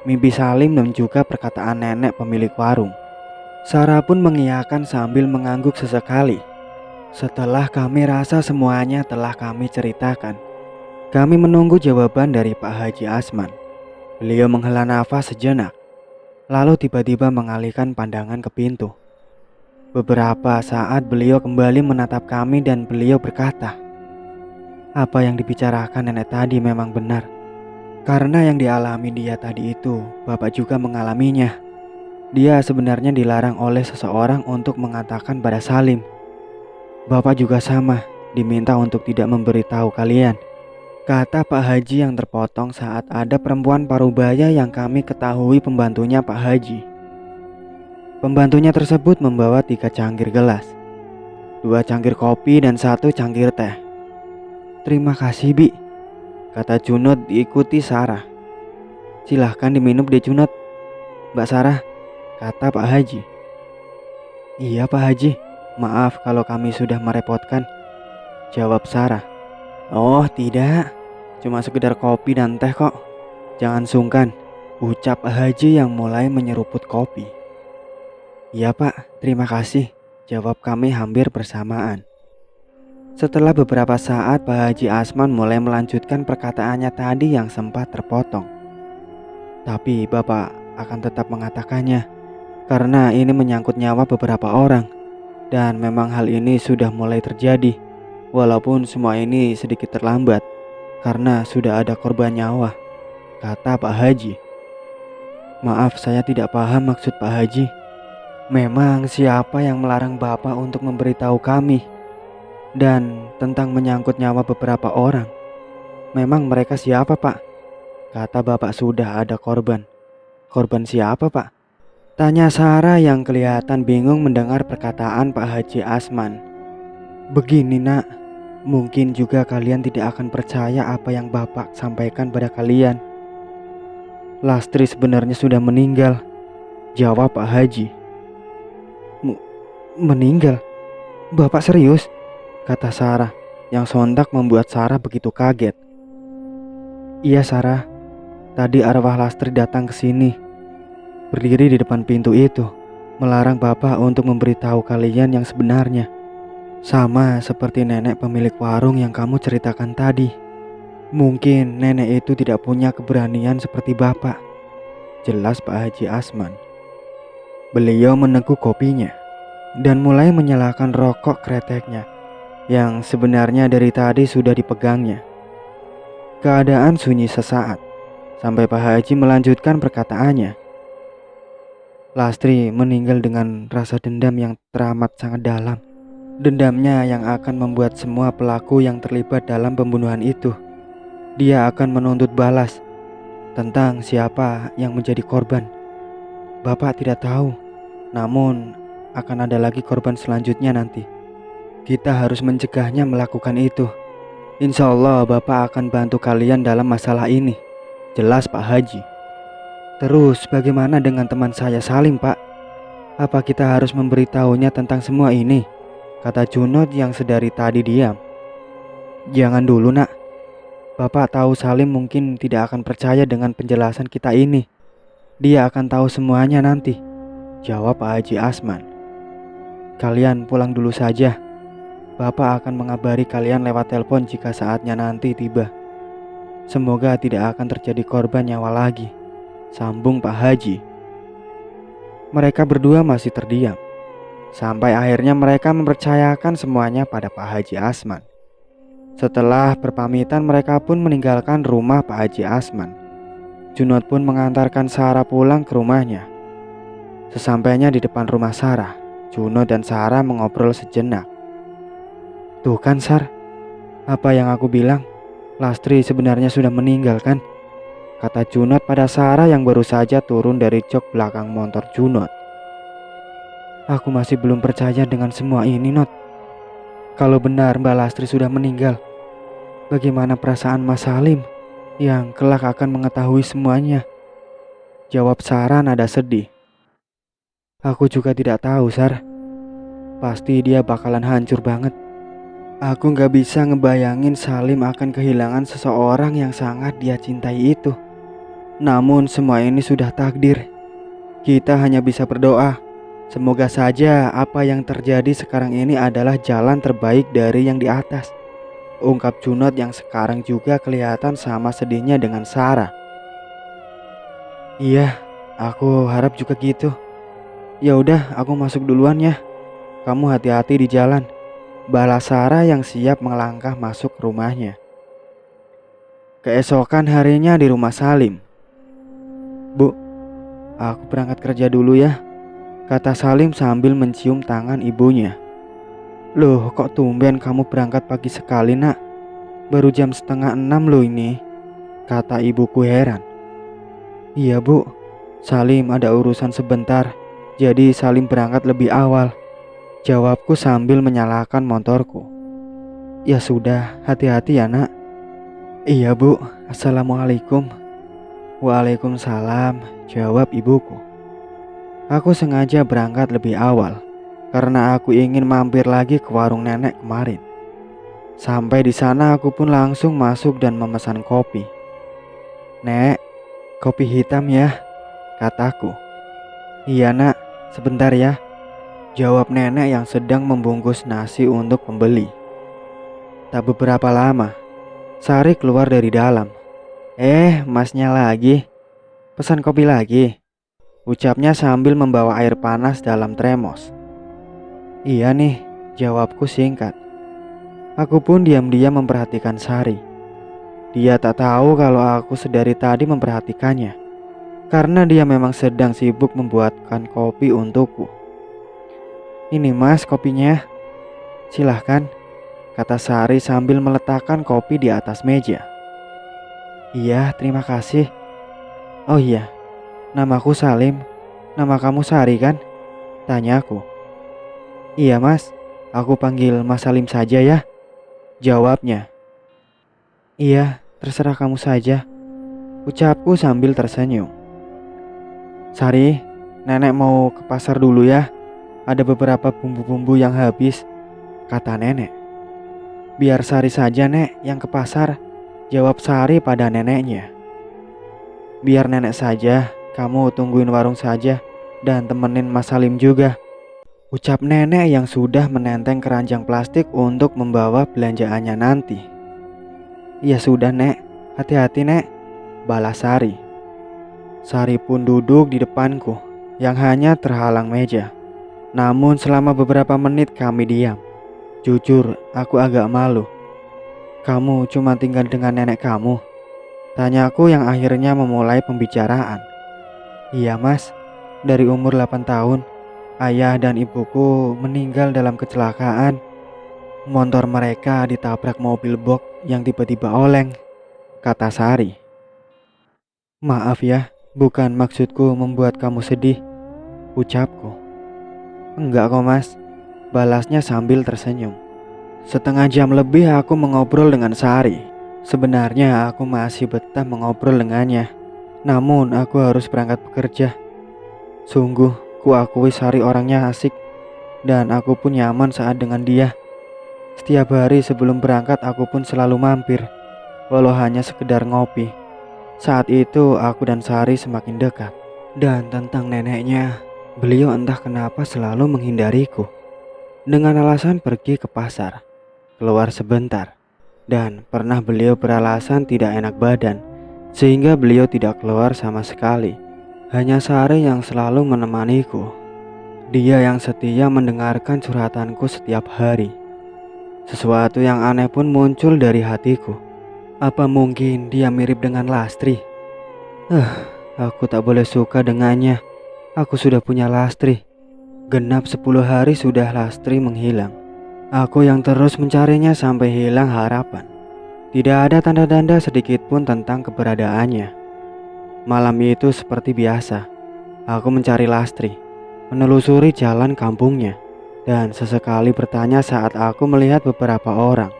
mimpi Salim dan juga perkataan nenek pemilik warung. Sarah pun mengiyakan sambil mengangguk sesekali. Setelah kami rasa semuanya telah kami ceritakan, kami menunggu jawaban dari Pak Haji Asman. Beliau menghela nafas sejenak, lalu tiba-tiba mengalihkan pandangan ke pintu. Beberapa saat beliau kembali menatap kami dan beliau berkata, "Apa yang dibicarakan nenek tadi memang benar. Karena yang dialami dia tadi itu, Bapak juga mengalaminya. Dia sebenarnya dilarang oleh seseorang untuk mengatakan pada Salim. Bapak juga sama, diminta untuk tidak memberitahu kalian," kata Pak Haji yang terpotong saat ada perempuan parubaya yang kami ketahui pembantunya Pak Haji. Pembantunya tersebut membawa 3 cangkir gelas, 2 cangkir kopi dan 1 cangkir teh. "Terima kasih, Bi," kata Junod diikuti Sarah. "Silahkan diminum deh Junod, Mbak Sarah," kata Pak Haji. "Iya Pak Haji, maaf kalau kami sudah merepotkan," jawab Sarah. "Oh tidak, cuma sekedar kopi dan teh kok. Jangan sungkan," ucap Pak Haji yang mulai menyeruput kopi. "Iya Pak, terima kasih," jawab kami hampir bersamaan. Setelah beberapa saat, Pak Haji Asman mulai melanjutkan perkataannya tadi yang sempat terpotong. "Tapi Bapak akan tetap mengatakannya, karena ini menyangkut nyawa beberapa orang. Dan memang hal ini sudah mulai terjadi, walaupun semua ini sedikit terlambat, karena sudah ada korban nyawa," kata Pak Haji. "Maaf, saya tidak paham maksud Pak Haji. Memang siapa yang melarang Bapak untuk memberitahu kami? Dan tentang menyangkut nyawa beberapa orang, memang mereka siapa Pak? Kata Bapak sudah ada korban. Korban siapa Pak?" tanya Sarah yang kelihatan bingung mendengar perkataan Pak Haji Asman. "Begini nak, mungkin juga kalian tidak akan percaya apa yang Bapak sampaikan pada kalian. Lastri sebenarnya sudah meninggal," jawab Pak Haji. Meninggal? Bapak serius?" kata Sarah yang sontak membuat Sarah begitu kaget. "Iya Sarah, tadi arwah Lastri datang ke sini, berdiri di depan pintu itu, melarang Bapak untuk memberitahu kalian yang sebenarnya. Sama seperti nenek pemilik warung yang kamu ceritakan tadi. Mungkin nenek itu tidak punya keberanian seperti Bapak," jelas Pak Haji Asman. Beliau meneguk kopinya dan mulai menyalakan rokok kreteknya yang sebenarnya dari tadi sudah dipegangnya. Keadaan sunyi sesaat sampai Pak Haji melanjutkan perkataannya. "Lastri meninggal dengan rasa dendam yang teramat sangat dalam. Dendamnya yang akan membuat semua pelaku yang terlibat dalam pembunuhan itu, dia akan menuntut balas tentang siapa yang menjadi korban. Bapak tidak tahu, namun akan ada lagi korban selanjutnya nanti. Kita harus mencegahnya melakukan itu. Insya Allah Bapak akan bantu kalian dalam masalah ini," jelas Pak Haji. "Terus bagaimana dengan teman saya Salim Pak? Apa kita harus memberitahunya tentang semua ini?" kata Junod yang sedari tadi diam. "Jangan dulu nak. Bapak tahu Salim mungkin tidak akan percaya dengan penjelasan kita ini. Dia akan tahu semuanya nanti," jawab Pak Haji Asman. "Kalian pulang dulu saja. Bapak akan mengabari kalian lewat telepon jika saatnya nanti tiba. Semoga tidak akan terjadi korban nyawa lagi," sambung Pak Haji. Mereka berdua masih terdiam sampai akhirnya mereka mempercayakan semuanya pada Pak Haji Asman. Setelah berpamitan, mereka pun meninggalkan rumah Pak Haji Asman. Junod pun mengantarkan Sarah pulang ke rumahnya. Sesampainya di depan rumah Sarah, Junod dan Sarah mengobrol sejenak. "Tuh kan Sar, apa yang aku bilang? Lastri sebenarnya sudah meninggal kan?" kata Junod pada Sarah yang baru saja turun dari jok belakang motor Junod. "Aku masih belum percaya dengan semua ini Not. Kalau benar Mbak Lastri sudah meninggal, bagaimana perasaan Mas Salim yang kelak akan mengetahui semuanya?" jawab Sarah nada sedih. "Aku juga tidak tahu Sar. Pasti dia bakalan hancur banget. Aku gak bisa ngebayangin Salim akan kehilangan seseorang yang sangat dia cintai itu. Namun semua ini sudah takdir. Kita hanya bisa berdoa. Semoga saja apa yang terjadi sekarang ini adalah jalan terbaik dari yang di atas. Ungkap Junot yang sekarang juga kelihatan sama sedihnya dengan Sarah. Iya, aku harap juga gitu. Ya udah, aku masuk duluan ya. Kamu hati-hati di jalan. Balas Sarah yang siap melangkah masuk rumahnya. Keesokan harinya di rumah Salim. Bu, aku berangkat kerja dulu ya, kata Salim sambil mencium tangan ibunya. Loh, kok tumben kamu berangkat pagi sekali nak? Baru jam 5:30 loh ini, kata ibuku heran. Iya bu, Salim ada urusan sebentar, jadi Salim berangkat lebih awal, jawabku sambil menyalakan motorku. Ya sudah, hati-hati ya nak. Iya bu, assalamualaikum. Waalaikumsalam, jawab ibuku. Aku sengaja berangkat lebih awal karena aku ingin mampir lagi ke warung nenek kemarin. Sampai di sana aku pun langsung masuk dan memesan kopi. Nek, kopi hitam ya, kataku. Iya nak, sebentar ya, jawab nenek yang sedang membungkus nasi untuk pembeli. Tak beberapa lama, Sari keluar dari dalam. Masnya lagi, pesan kopi lagi, ucapnya sambil membawa air panas dalam termos. Iya nih, jawabku singkat. Aku pun diam-diam memperhatikan Sari. Dia tak tahu kalau aku sedari tadi memperhatikannya, karena dia memang sedang sibuk membuatkan kopi untukku. Ini mas kopinya, silahkan, kata Sari sambil meletakkan kopi di atas meja. Iya, terima kasih. Oh iya, namaku Salim, nama kamu Sari kan? Tanyaku. Iya mas, aku panggil Mas Salim saja ya, jawabnya. Iya, terserah kamu saja, ucapku sambil tersenyum. Sari, nenek mau ke pasar dulu ya, ada beberapa bumbu-bumbu yang habis, kata nenek. Biar Sari saja nek yang ke pasar, jawab Sari pada neneknya. Biar nenek saja, kamu tungguin warung saja dan temenin Mas Salim juga, ucap nenek yang sudah menenteng keranjang plastik untuk membawa belanjaannya nanti. Ya sudah nek, hati-hati nek, balas Sari. Sari pun duduk di depanku yang hanya terhalang meja. Namun selama beberapa menit kami diam. Jujur, aku agak malu. Kamu cuma tinggal dengan nenek kamu? Tanyaku yang akhirnya memulai pembicaraan. Iya mas, dari umur 8 tahun, ayah dan ibuku meninggal dalam kecelakaan. Motor mereka ditabrak mobil box yang tiba-tiba oleng, kata Sari. Maaf ya, bukan maksudku membuat kamu sedih, ucapku. Enggak kok mas, balasnya sambil tersenyum. Setengah jam lebih aku mengobrol dengan Sari. Sebenarnya aku masih betah mengobrol dengannya, namun aku harus berangkat bekerja. Sungguh, kuakui Sari orangnya asik, dan aku pun nyaman saat dengan dia. Setiap hari sebelum berangkat aku pun selalu mampir, walau hanya sekedar ngopi. Saat itu aku dan Sari semakin dekat. Dan tentang neneknya, beliau entah kenapa selalu menghindariku. Dengan alasan pergi ke pasar, keluar sebentar, dan pernah beliau beralasan tidak enak badan, sehingga beliau tidak keluar sama sekali. Hanya Sari yang selalu menemaniku. Dia yang setia mendengarkan curhatanku setiap hari. Sesuatu yang aneh pun muncul dari hatiku. Apa mungkin dia mirip dengan Lastri? Aku tak boleh suka dengannya. Aku sudah punya Lastri. Genap 10 hari sudah Lastri menghilang. Aku yang terus mencarinya sampai hilang harapan. Tidak ada tanda-tanda sedikit pun tentang keberadaannya. Malam itu seperti biasa, aku mencari Lastri, menelusuri jalan kampungnya, dan sesekali bertanya saat aku melihat beberapa orang.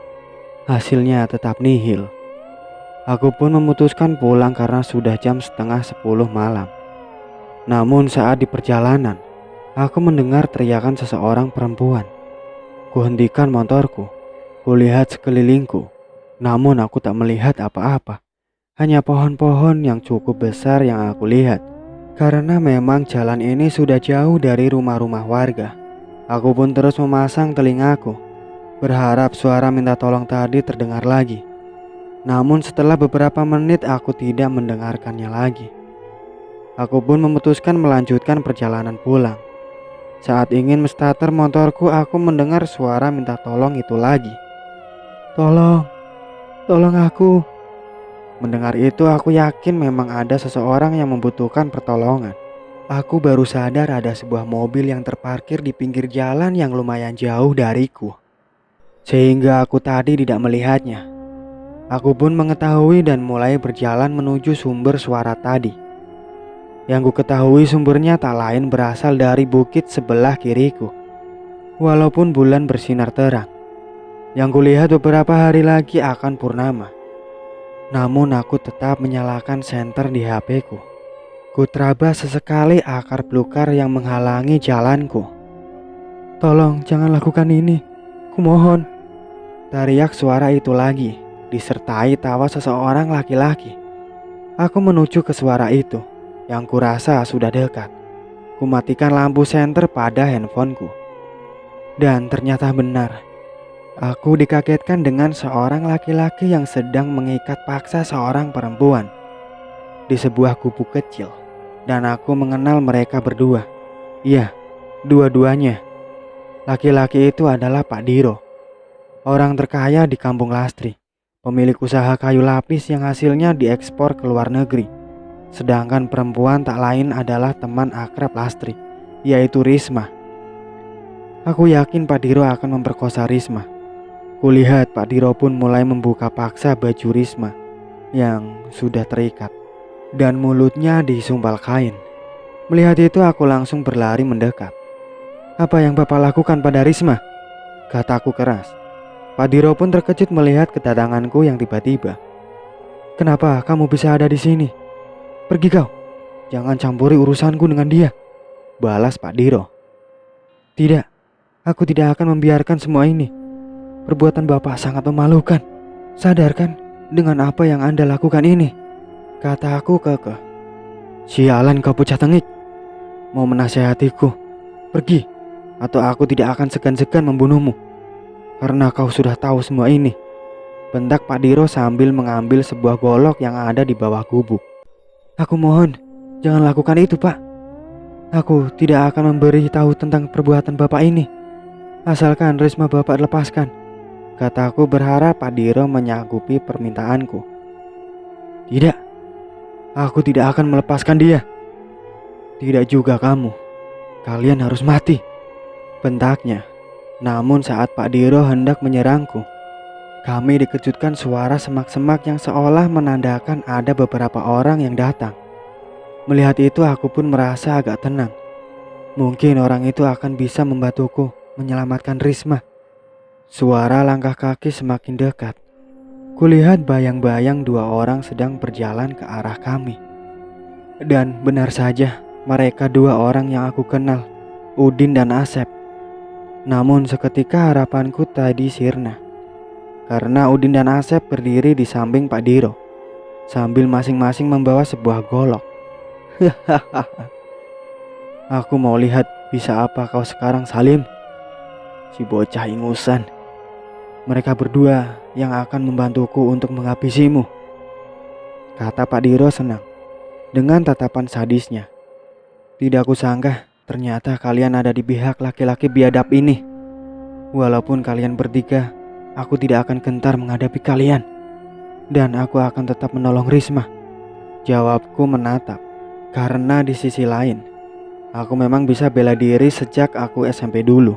Hasilnya tetap nihil. Aku pun memutuskan pulang karena sudah jam setengah 10 malam. Namun saat di perjalanan, aku mendengar teriakan seseorang perempuan. Kuhentikan motorku, kulihat sekelilingku, namun aku tak melihat apa-apa. Hanya pohon-pohon yang cukup besar yang aku lihat. Karena memang jalan ini sudah jauh dari rumah-rumah warga. Aku pun terus memasang telingaku, berharap suara minta tolong tadi terdengar lagi. Namun setelah beberapa menit aku tidak mendengarkannya lagi. Aku pun memutuskan melanjutkan perjalanan pulang. Saat ingin menstarter motorku, aku mendengar suara minta tolong itu lagi. Tolong, tolong aku. Mendengar itu aku yakin memang ada seseorang yang membutuhkan pertolongan. Aku baru sadar ada sebuah mobil yang terparkir di pinggir jalan yang lumayan jauh dariku. Sehingga aku tadi tidak melihatnya. Aku pun mengetahui dan mulai berjalan menuju sumber suara tadi. Yang ku ketahui sumbernya tak lain berasal dari bukit sebelah kiriku. Walaupun bulan bersinar terang, yang kulihat beberapa hari lagi akan purnama. Namun aku tetap menyalakan senter di HP-ku. Ku terabas sesekali akar belukar yang menghalangi jalanku. Tolong jangan lakukan ini, kumohon. Teriak suara itu lagi, disertai tawa seseorang laki-laki. Aku menuju ke suara itu, yang kurasa sudah dekat. Ku matikan lampu senter pada handphoneku. Dan ternyata benar. Aku dikagetkan dengan seorang laki-laki yang sedang mengikat paksa seorang perempuan di sebuah gubuk kecil. Dan aku mengenal mereka berdua. Iya, dua-duanya. Laki-laki itu adalah Pak Diro, orang terkaya di kampung Lastri, pemilik usaha kayu lapis yang hasilnya diekspor ke luar negeri. Sedangkan perempuan tak lain adalah teman akrab Lastri, yaitu Risma. Aku yakin Pak Diro akan memperkosa Risma. Kulihat Pak Diro pun mulai membuka paksa baju Risma yang sudah terikat dan mulutnya disumpal kain. Melihat itu aku langsung berlari mendekat. Apa yang Bapak lakukan pada Risma? Kataku keras. Pak Diro pun terkejut melihat kedatanganku yang tiba-tiba. Kenapa kamu bisa ada di sini? Pergi kau. Jangan campuri urusanku dengan dia, balas Pak Diro. Tidak, aku tidak akan membiarkan semua ini. Perbuatan Bapak sangat memalukan. Sadarkan dengan apa yang Anda lakukan ini, kata aku kekeh. Sialan kau bocah tengik. Mau menasehatiku? Pergi, atau aku tidak akan segan-segan membunuhmu. Karena kau sudah tahu semua ini, bentak Pak Diro sambil mengambil sebuah golok yang ada di bawah gubuk. Aku mohon, jangan lakukan itu Pak. Aku tidak akan memberi tahu tentang perbuatan Bapak ini, asalkan Risma Bapak lepaskan, kataku berharap Pak Diro menyanggupi permintaanku. Tidak, aku tidak akan melepaskan dia. Tidak juga kamu. Kalian harus mati, bentaknya. Namun saat Pak Diro hendak menyerangku, kami dikejutkan suara semak-semak yang seolah menandakan ada beberapa orang yang datang. Melihat itu aku pun merasa agak tenang. Mungkin orang itu akan bisa membantuku menyelamatkan Risma. Suara langkah kaki semakin dekat. Kulihat bayang-bayang dua orang sedang berjalan ke arah kami. Dan benar saja, mereka dua orang yang aku kenal, Udin dan Asep. Namun seketika harapanku tadi sirna, karena Udin dan Asep berdiri di samping Pak Diro, sambil masing-masing membawa sebuah golok. Aku mau lihat bisa apa kau sekarang, Salim. Si bocah ingusan. Mereka berdua yang akan membantuku untuk menghabisimu, kata Pak Diro senang dengan tatapan sadisnya. Tidak kusangka ternyata kalian ada di pihak laki-laki biadab ini. Walaupun kalian bertiga, aku tidak akan gentar menghadapi kalian. Dan aku akan tetap menolong Risma, jawabku menatap. Karena di sisi lain, aku memang bisa bela diri sejak aku SMP dulu.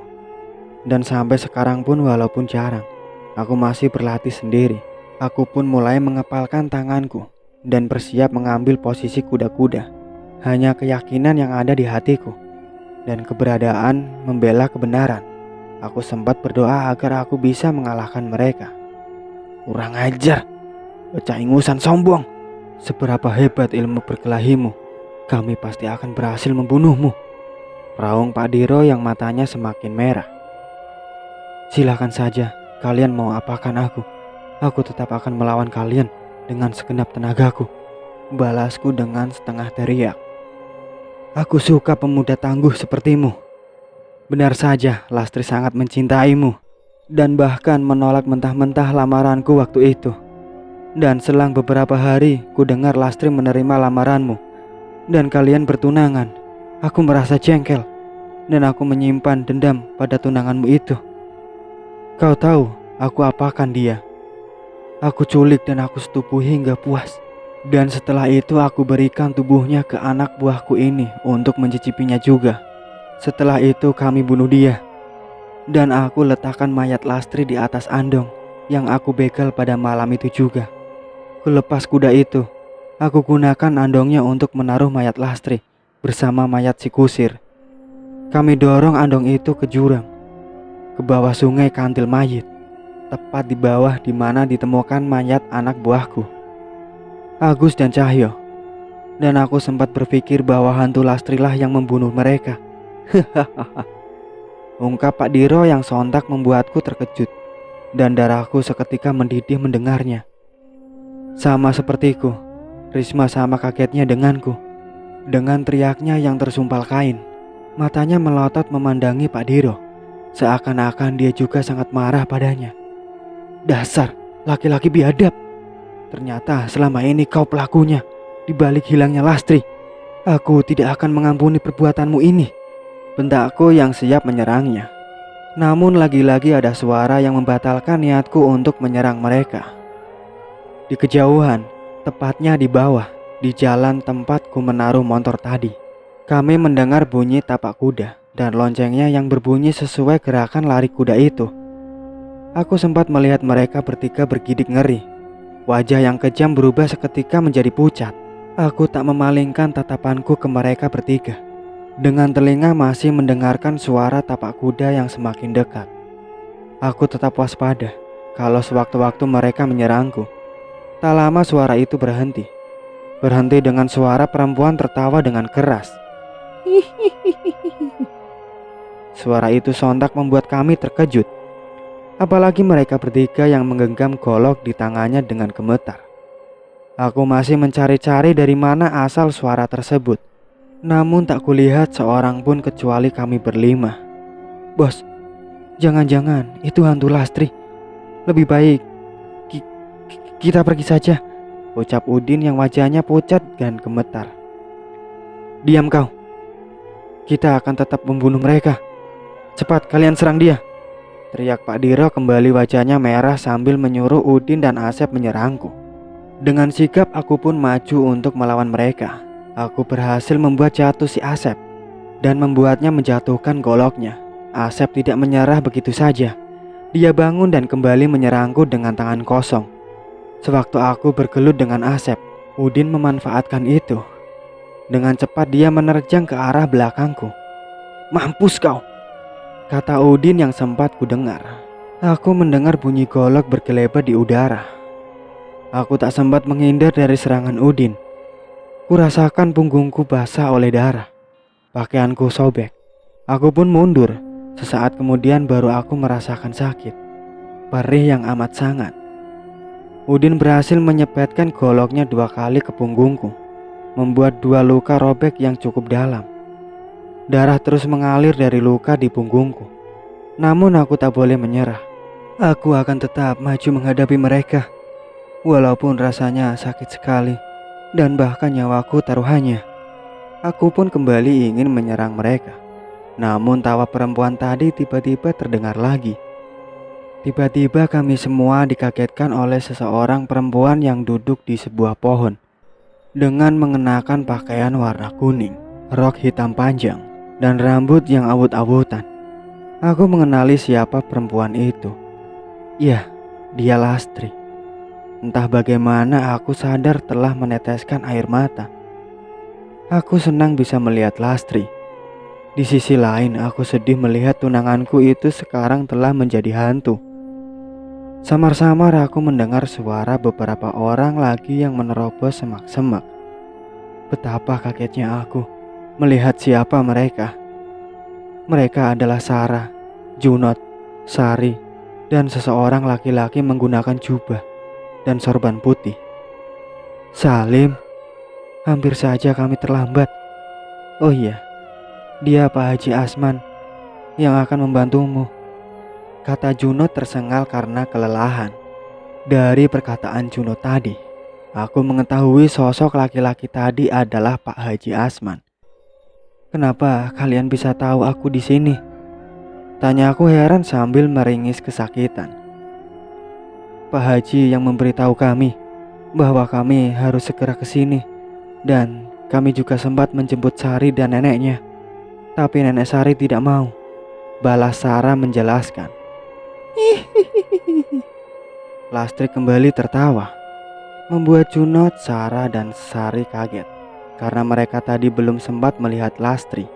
Dan sampai sekarang pun walaupun jarang, aku masih berlatih sendiri. Aku pun mulai mengepalkan tanganku dan bersiap mengambil posisi kuda-kuda. Hanya keyakinan yang ada di hatiku dan keberadaan membela kebenaran. Aku sempat berdoa agar aku bisa mengalahkan mereka. Kurang ajar, bocah ingusan sombong. Seberapa hebat ilmu berkelahimu, kami pasti akan berhasil membunuhmu, raung Pak Diro yang matanya semakin merah. Silakan saja, kalian mau apakan aku tetap akan melawan kalian. dengan segenap tenagaku. Balasku dengan setengah teriak. Aku suka pemuda tangguh sepertimu. Benar saja, Lastri sangat mencintaimu dan bahkan menolak mentah-mentah lamaranku waktu itu. Dan selang beberapa hari, ku dengar Lastri menerima lamaranmu dan kalian bertunangan. Aku merasa jengkel dan aku menyimpan dendam pada tunanganmu itu. Kau tahu aku apakan dia? Aku culik dan aku setubuhi hingga puas. Dan setelah itu aku berikan tubuhnya ke anak buahku ini untuk mencicipinya juga. Setelah itu kami bunuh dia. Dan aku letakkan mayat Lastri di atas andong yang aku begal pada malam itu juga. Kulepas kuda itu. Aku gunakan andongnya untuk menaruh mayat Lastri bersama mayat si kusir. Kami dorong andong itu ke jurang, ke bawah sungai Kantil Mayit, tepat di bawah di mana ditemukan mayat anak buahku, Agus dan Cahyo. Dan aku sempat berpikir bahwa hantu Lastri lah yang membunuh mereka. Hahaha. Ungkap Pak Diro yang sontak membuatku terkejut dan darahku seketika mendidih mendengarnya. Sama sepertiku, Risma sama kagetnya denganku. Dengan teriaknya yang tersumpal kain, matanya melotot memandangi Pak Diro, seakan-akan dia juga sangat marah padanya. Dasar laki-laki biadab. Ternyata selama ini kau pelakunya di balik hilangnya Lastri. Aku tidak akan mengampuni perbuatanmu ini, bentakku yang siap menyerangnya. Namun lagi-lagi ada suara yang membatalkan niatku untuk menyerang mereka. Di kejauhan, tepatnya di bawah, di jalan tempat ku menaruh motor tadi, kami mendengar bunyi tapak kuda dan loncengnya yang berbunyi sesuai gerakan lari kuda itu. Aku sempat melihat mereka bertiga bergidik ngeri. Wajah yang kejam berubah seketika menjadi pucat. Aku tak memalingkan tatapanku ke mereka bertiga. Dengan telinga masih mendengarkan suara tapak kuda yang semakin dekat. Aku tetap waspada kalau sewaktu-waktu mereka menyerangku. Tak lama suara itu berhenti. Berhenti dengan suara perempuan tertawa dengan keras. Suara itu sontak membuat kami terkejut. Apalagi mereka bertiga yang menggenggam golok di tangannya dengan gemetar. Aku masih mencari-cari dari mana asal suara tersebut. Namun tak kulihat seorang pun kecuali kami berlima. Bos, jangan-jangan itu hantu Lastri. Lebih baik kita pergi saja, ucap Udin yang wajahnya pucat dan gemetar. Diam kau. Kita akan tetap membunuh mereka. Cepat kalian serang dia, teriak Pak Diro kembali, wajahnya merah sambil menyuruh Udin dan Asep menyerangku. Dengan sigap aku pun maju untuk melawan mereka. Aku berhasil membuat jatuh si Asep dan membuatnya menjatuhkan goloknya. Asep tidak menyerah begitu saja. Dia bangun dan kembali menyerangku dengan tangan kosong. Sewaktu aku bergelut dengan Asep, Udin memanfaatkan itu. Dengan cepat dia menerjang ke arah belakangku. Mampus kau, kata Udin yang sempat kudengar. Aku mendengar bunyi golok bergelebat di udara. Aku tak sempat menghindar dari serangan Udin. Kurasakan punggungku basah oleh darah. Pakaianku sobek. Aku pun mundur. Sesaat kemudian baru aku merasakan sakit, perih yang amat sangat. Udin berhasil menyepetkan goloknya 2 kali ke punggungku, membuat 2 luka robek yang cukup dalam. Darah terus mengalir dari luka di punggungku. Namun aku tak boleh menyerah. Aku akan tetap maju menghadapi mereka, walaupun rasanya sakit sekali dan bahkan nyawaku taruhannya. Aku pun kembali ingin menyerang mereka. Namun tawa perempuan tadi tiba-tiba terdengar lagi. Tiba-tiba kami semua dikagetkan oleh seseorang perempuan yang duduk di sebuah pohon dengan mengenakan pakaian warna kuning, rok hitam panjang, dan rambut yang awut-awutan. Aku mengenali siapa perempuan itu. Ya, dia Lastri. Entah bagaimana aku sadar telah meneteskan air mata. Aku senang bisa melihat Lastri. Di sisi lain aku sedih melihat tunanganku itu sekarang telah menjadi hantu. Samar-samar aku mendengar suara beberapa orang lagi yang menerobos semak-semak. Betapa kagetnya aku melihat siapa mereka. Mereka adalah Sarah, Junot, Sari, dan seseorang laki-laki menggunakan jubah dan sorban putih. Salim, hampir saja kami terlambat. Oh iya, dia Pak Haji Asman yang akan membantumu, kata Juno tersengal karena kelelahan. Dari perkataan Juno tadi, aku mengetahui sosok laki-laki tadi adalah Pak Haji Asman. Kenapa kalian bisa tahu aku di sini? Tanya aku heran sambil meringis kesakitan. Pak Haji yang memberitahu kami bahwa kami harus segera ke sini, dan kami juga sempat menjemput Sari dan neneknya. Tapi nenek Sari tidak mau, balas Sarah menjelaskan. Lastri kembali tertawa, membuat Junot, Sarah, dan Sari kaget karena mereka tadi belum sempat melihat Lastri.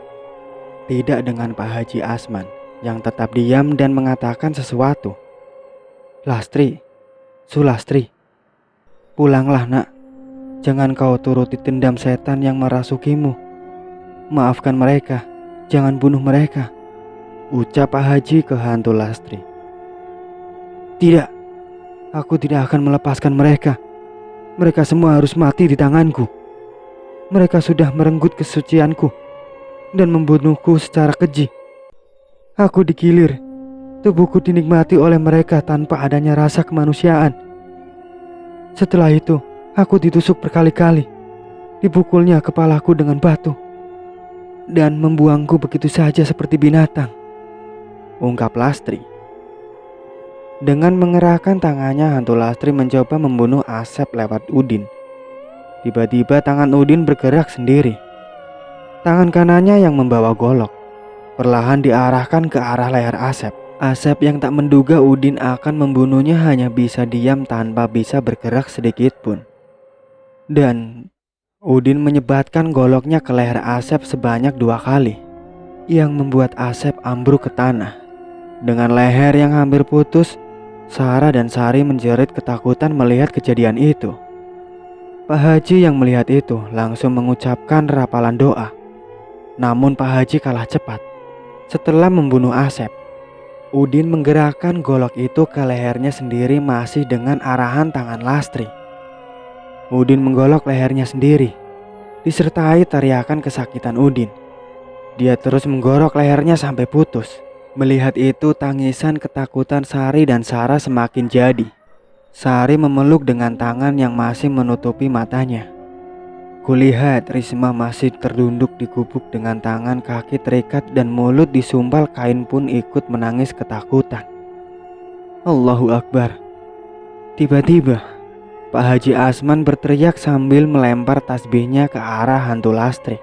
Tidak dengan Pak Haji Asman yang tetap diam dan mengatakan sesuatu. Lastri, Sulastri, pulanglah nak. Jangan kau turuti dendam setan yang merasukimu. Maafkan mereka, jangan bunuh mereka, ucap Pak Haji ke hantu Lastri. Tidak, aku tidak akan melepaskan mereka. Mereka semua harus mati di tanganku. Mereka sudah merenggut kesucianku dan membunuhku secara keji. Aku digilir, tubuhku dinikmati oleh mereka tanpa adanya rasa kemanusiaan. Setelah itu, aku ditusuk berkali-kali, dipukulnya kepalaku dengan batu, dan membuangku begitu saja seperti binatang, ungkap Lastri. Dengan mengerahkan tangannya, hantu Lastri mencoba membunuh Asep lewat Udin. Tiba-tiba tangan Udin bergerak sendiri. Tangan kanannya yang membawa golok perlahan diarahkan ke arah leher Asep. Asep yang tak menduga Udin akan membunuhnya hanya bisa diam tanpa bisa bergerak sedikit pun. Dan Udin menyebatkan goloknya ke leher Asep sebanyak 2 kali, yang membuat Asep ambruk ke tanah. Dengan leher yang hampir putus, Sarah dan Sari menjerit ketakutan melihat kejadian itu. Pak Haji yang melihat itu langsung mengucapkan rapalan doa. Namun Pak Haji kalah cepat. Setelah membunuh Asep, Udin menggerakkan golok itu ke lehernya sendiri masih dengan arahan tangan Lastri. Udin menggolok lehernya sendiri, disertai teriakan kesakitan Udin. Dia terus menggorok lehernya sampai putus. Melihat itu, tangisan ketakutan Sari dan Sarah semakin jadi. Sari memeluk dengan tangan yang masih menutupi matanya. Kulihat Risma masih terdunduk di gubuk dengan tangan kaki terikat dan mulut disumpal kain pun ikut menangis ketakutan. Allahu Akbar. Tiba-tiba Pak Haji Asman berteriak sambil melempar tasbihnya ke arah hantu Lastri.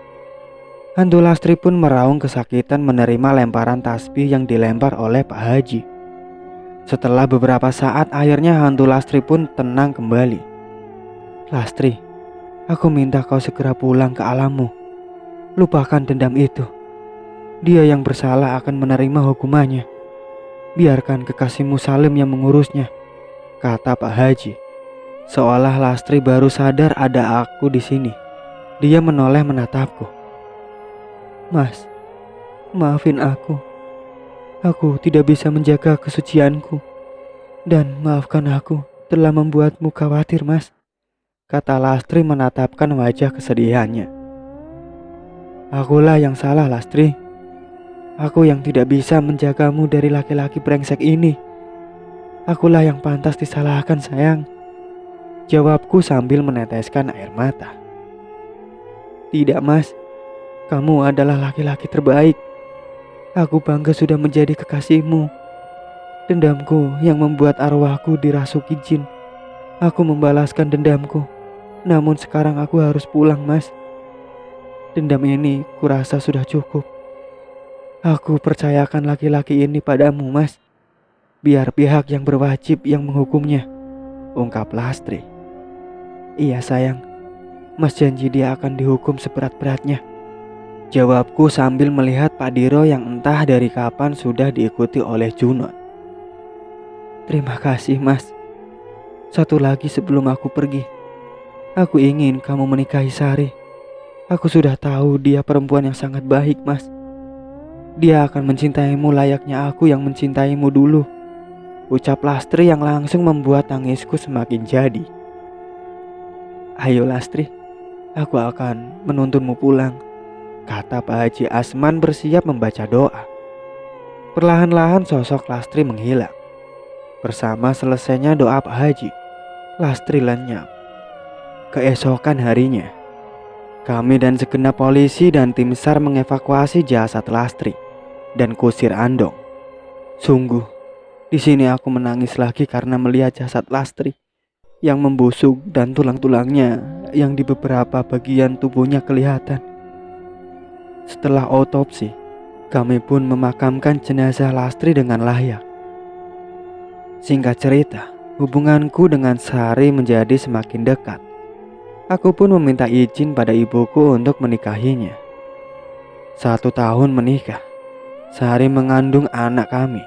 Hantu Lastri pun meraung kesakitan menerima lemparan tasbih yang dilempar oleh Pak Haji. Setelah beberapa saat akhirnya hantu Lastri pun tenang kembali. Lastri, aku minta kau segera pulang ke alammu. Lupakan dendam itu. Dia yang bersalah akan menerima hukumannya. Biarkan kekasihmu Salim yang mengurusnya, kata Pak Haji. Seolah Lastri baru sadar ada aku di sini. Dia menoleh menatapku. Mas, maafin aku. Aku tidak bisa menjaga kesucianku. Dan maafkan aku telah membuatmu khawatir, Mas, kata Lastri menatapkan wajah kesedihannya. Akulah yang salah, Lastri. Aku yang tidak bisa menjagamu dari laki-laki brengsek ini. Akulah yang pantas disalahkan, sayang, jawabku sambil meneteskan air mata. Tidak, Mas. Kamu adalah laki-laki terbaik. Aku bangga sudah menjadi kekasihmu. Dendamku yang membuat arwahku dirasuki jin. Aku membalaskan dendamku. Namun sekarang aku harus pulang, Mas. Dendam ini kurasa sudah cukup. Aku percayakan laki-laki ini padamu, Mas. Biar pihak yang berwajib yang menghukumnya, ungkap Lastri. Iya sayang, Mas janji dia akan dihukum seberat-beratnya, jawabku sambil melihat Pak Diro yang entah dari kapan sudah diikuti oleh Junot. Terima kasih, Mas. Satu lagi sebelum aku pergi. Aku ingin kamu menikahi Sari. Aku sudah tahu dia perempuan yang sangat baik, Mas. Dia akan mencintaimu layaknya aku yang mencintaimu dulu, ucap Lastri yang langsung membuat tangisku semakin jadi. Ayo Lastri, aku akan menuntunmu pulang, kata Pak Haji Asman bersiap membaca doa. Perlahan-lahan sosok Lastri menghilang. Bersama selesainya doa Pak Haji, Lastri lenyap. Keesokan harinya, kami dan segenap polisi dan tim SAR mengevakuasi jasad Lastri dan kusir Andong. Sungguh, di sini aku menangis lagi karena melihat jasad Lastri yang membusuk dan tulang-tulangnya yang di beberapa bagian tubuhnya kelihatan. Setelah otopsi, kami pun memakamkan jenazah Lastri dengan layak. Singkat cerita, hubunganku dengan Sari menjadi semakin dekat. Aku pun meminta izin pada ibuku untuk menikahinya. 1 tahun menikah, Sari mengandung anak kami.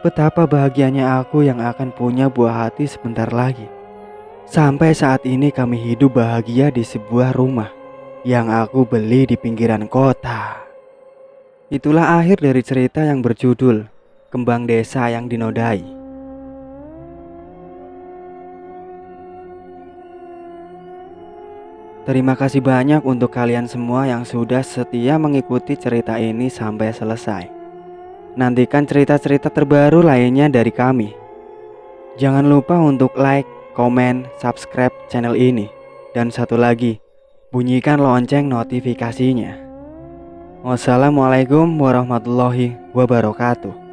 Betapa bahagianya aku yang akan punya buah hati sebentar lagi. Sampai saat ini kami hidup bahagia di sebuah rumah yang aku beli di pinggiran kota. Itulah akhir dari cerita yang berjudul Kembang Desa yang Dinodai. Terima kasih banyak untuk kalian semua yang sudah setia mengikuti cerita ini sampai selesai. Nantikan cerita-cerita terbaru lainnya dari kami. Jangan lupa untuk like, komen, subscribe channel ini. Dan satu lagi, bunyikan lonceng notifikasinya. Wassalamualaikum warahmatullahi wabarakatuh.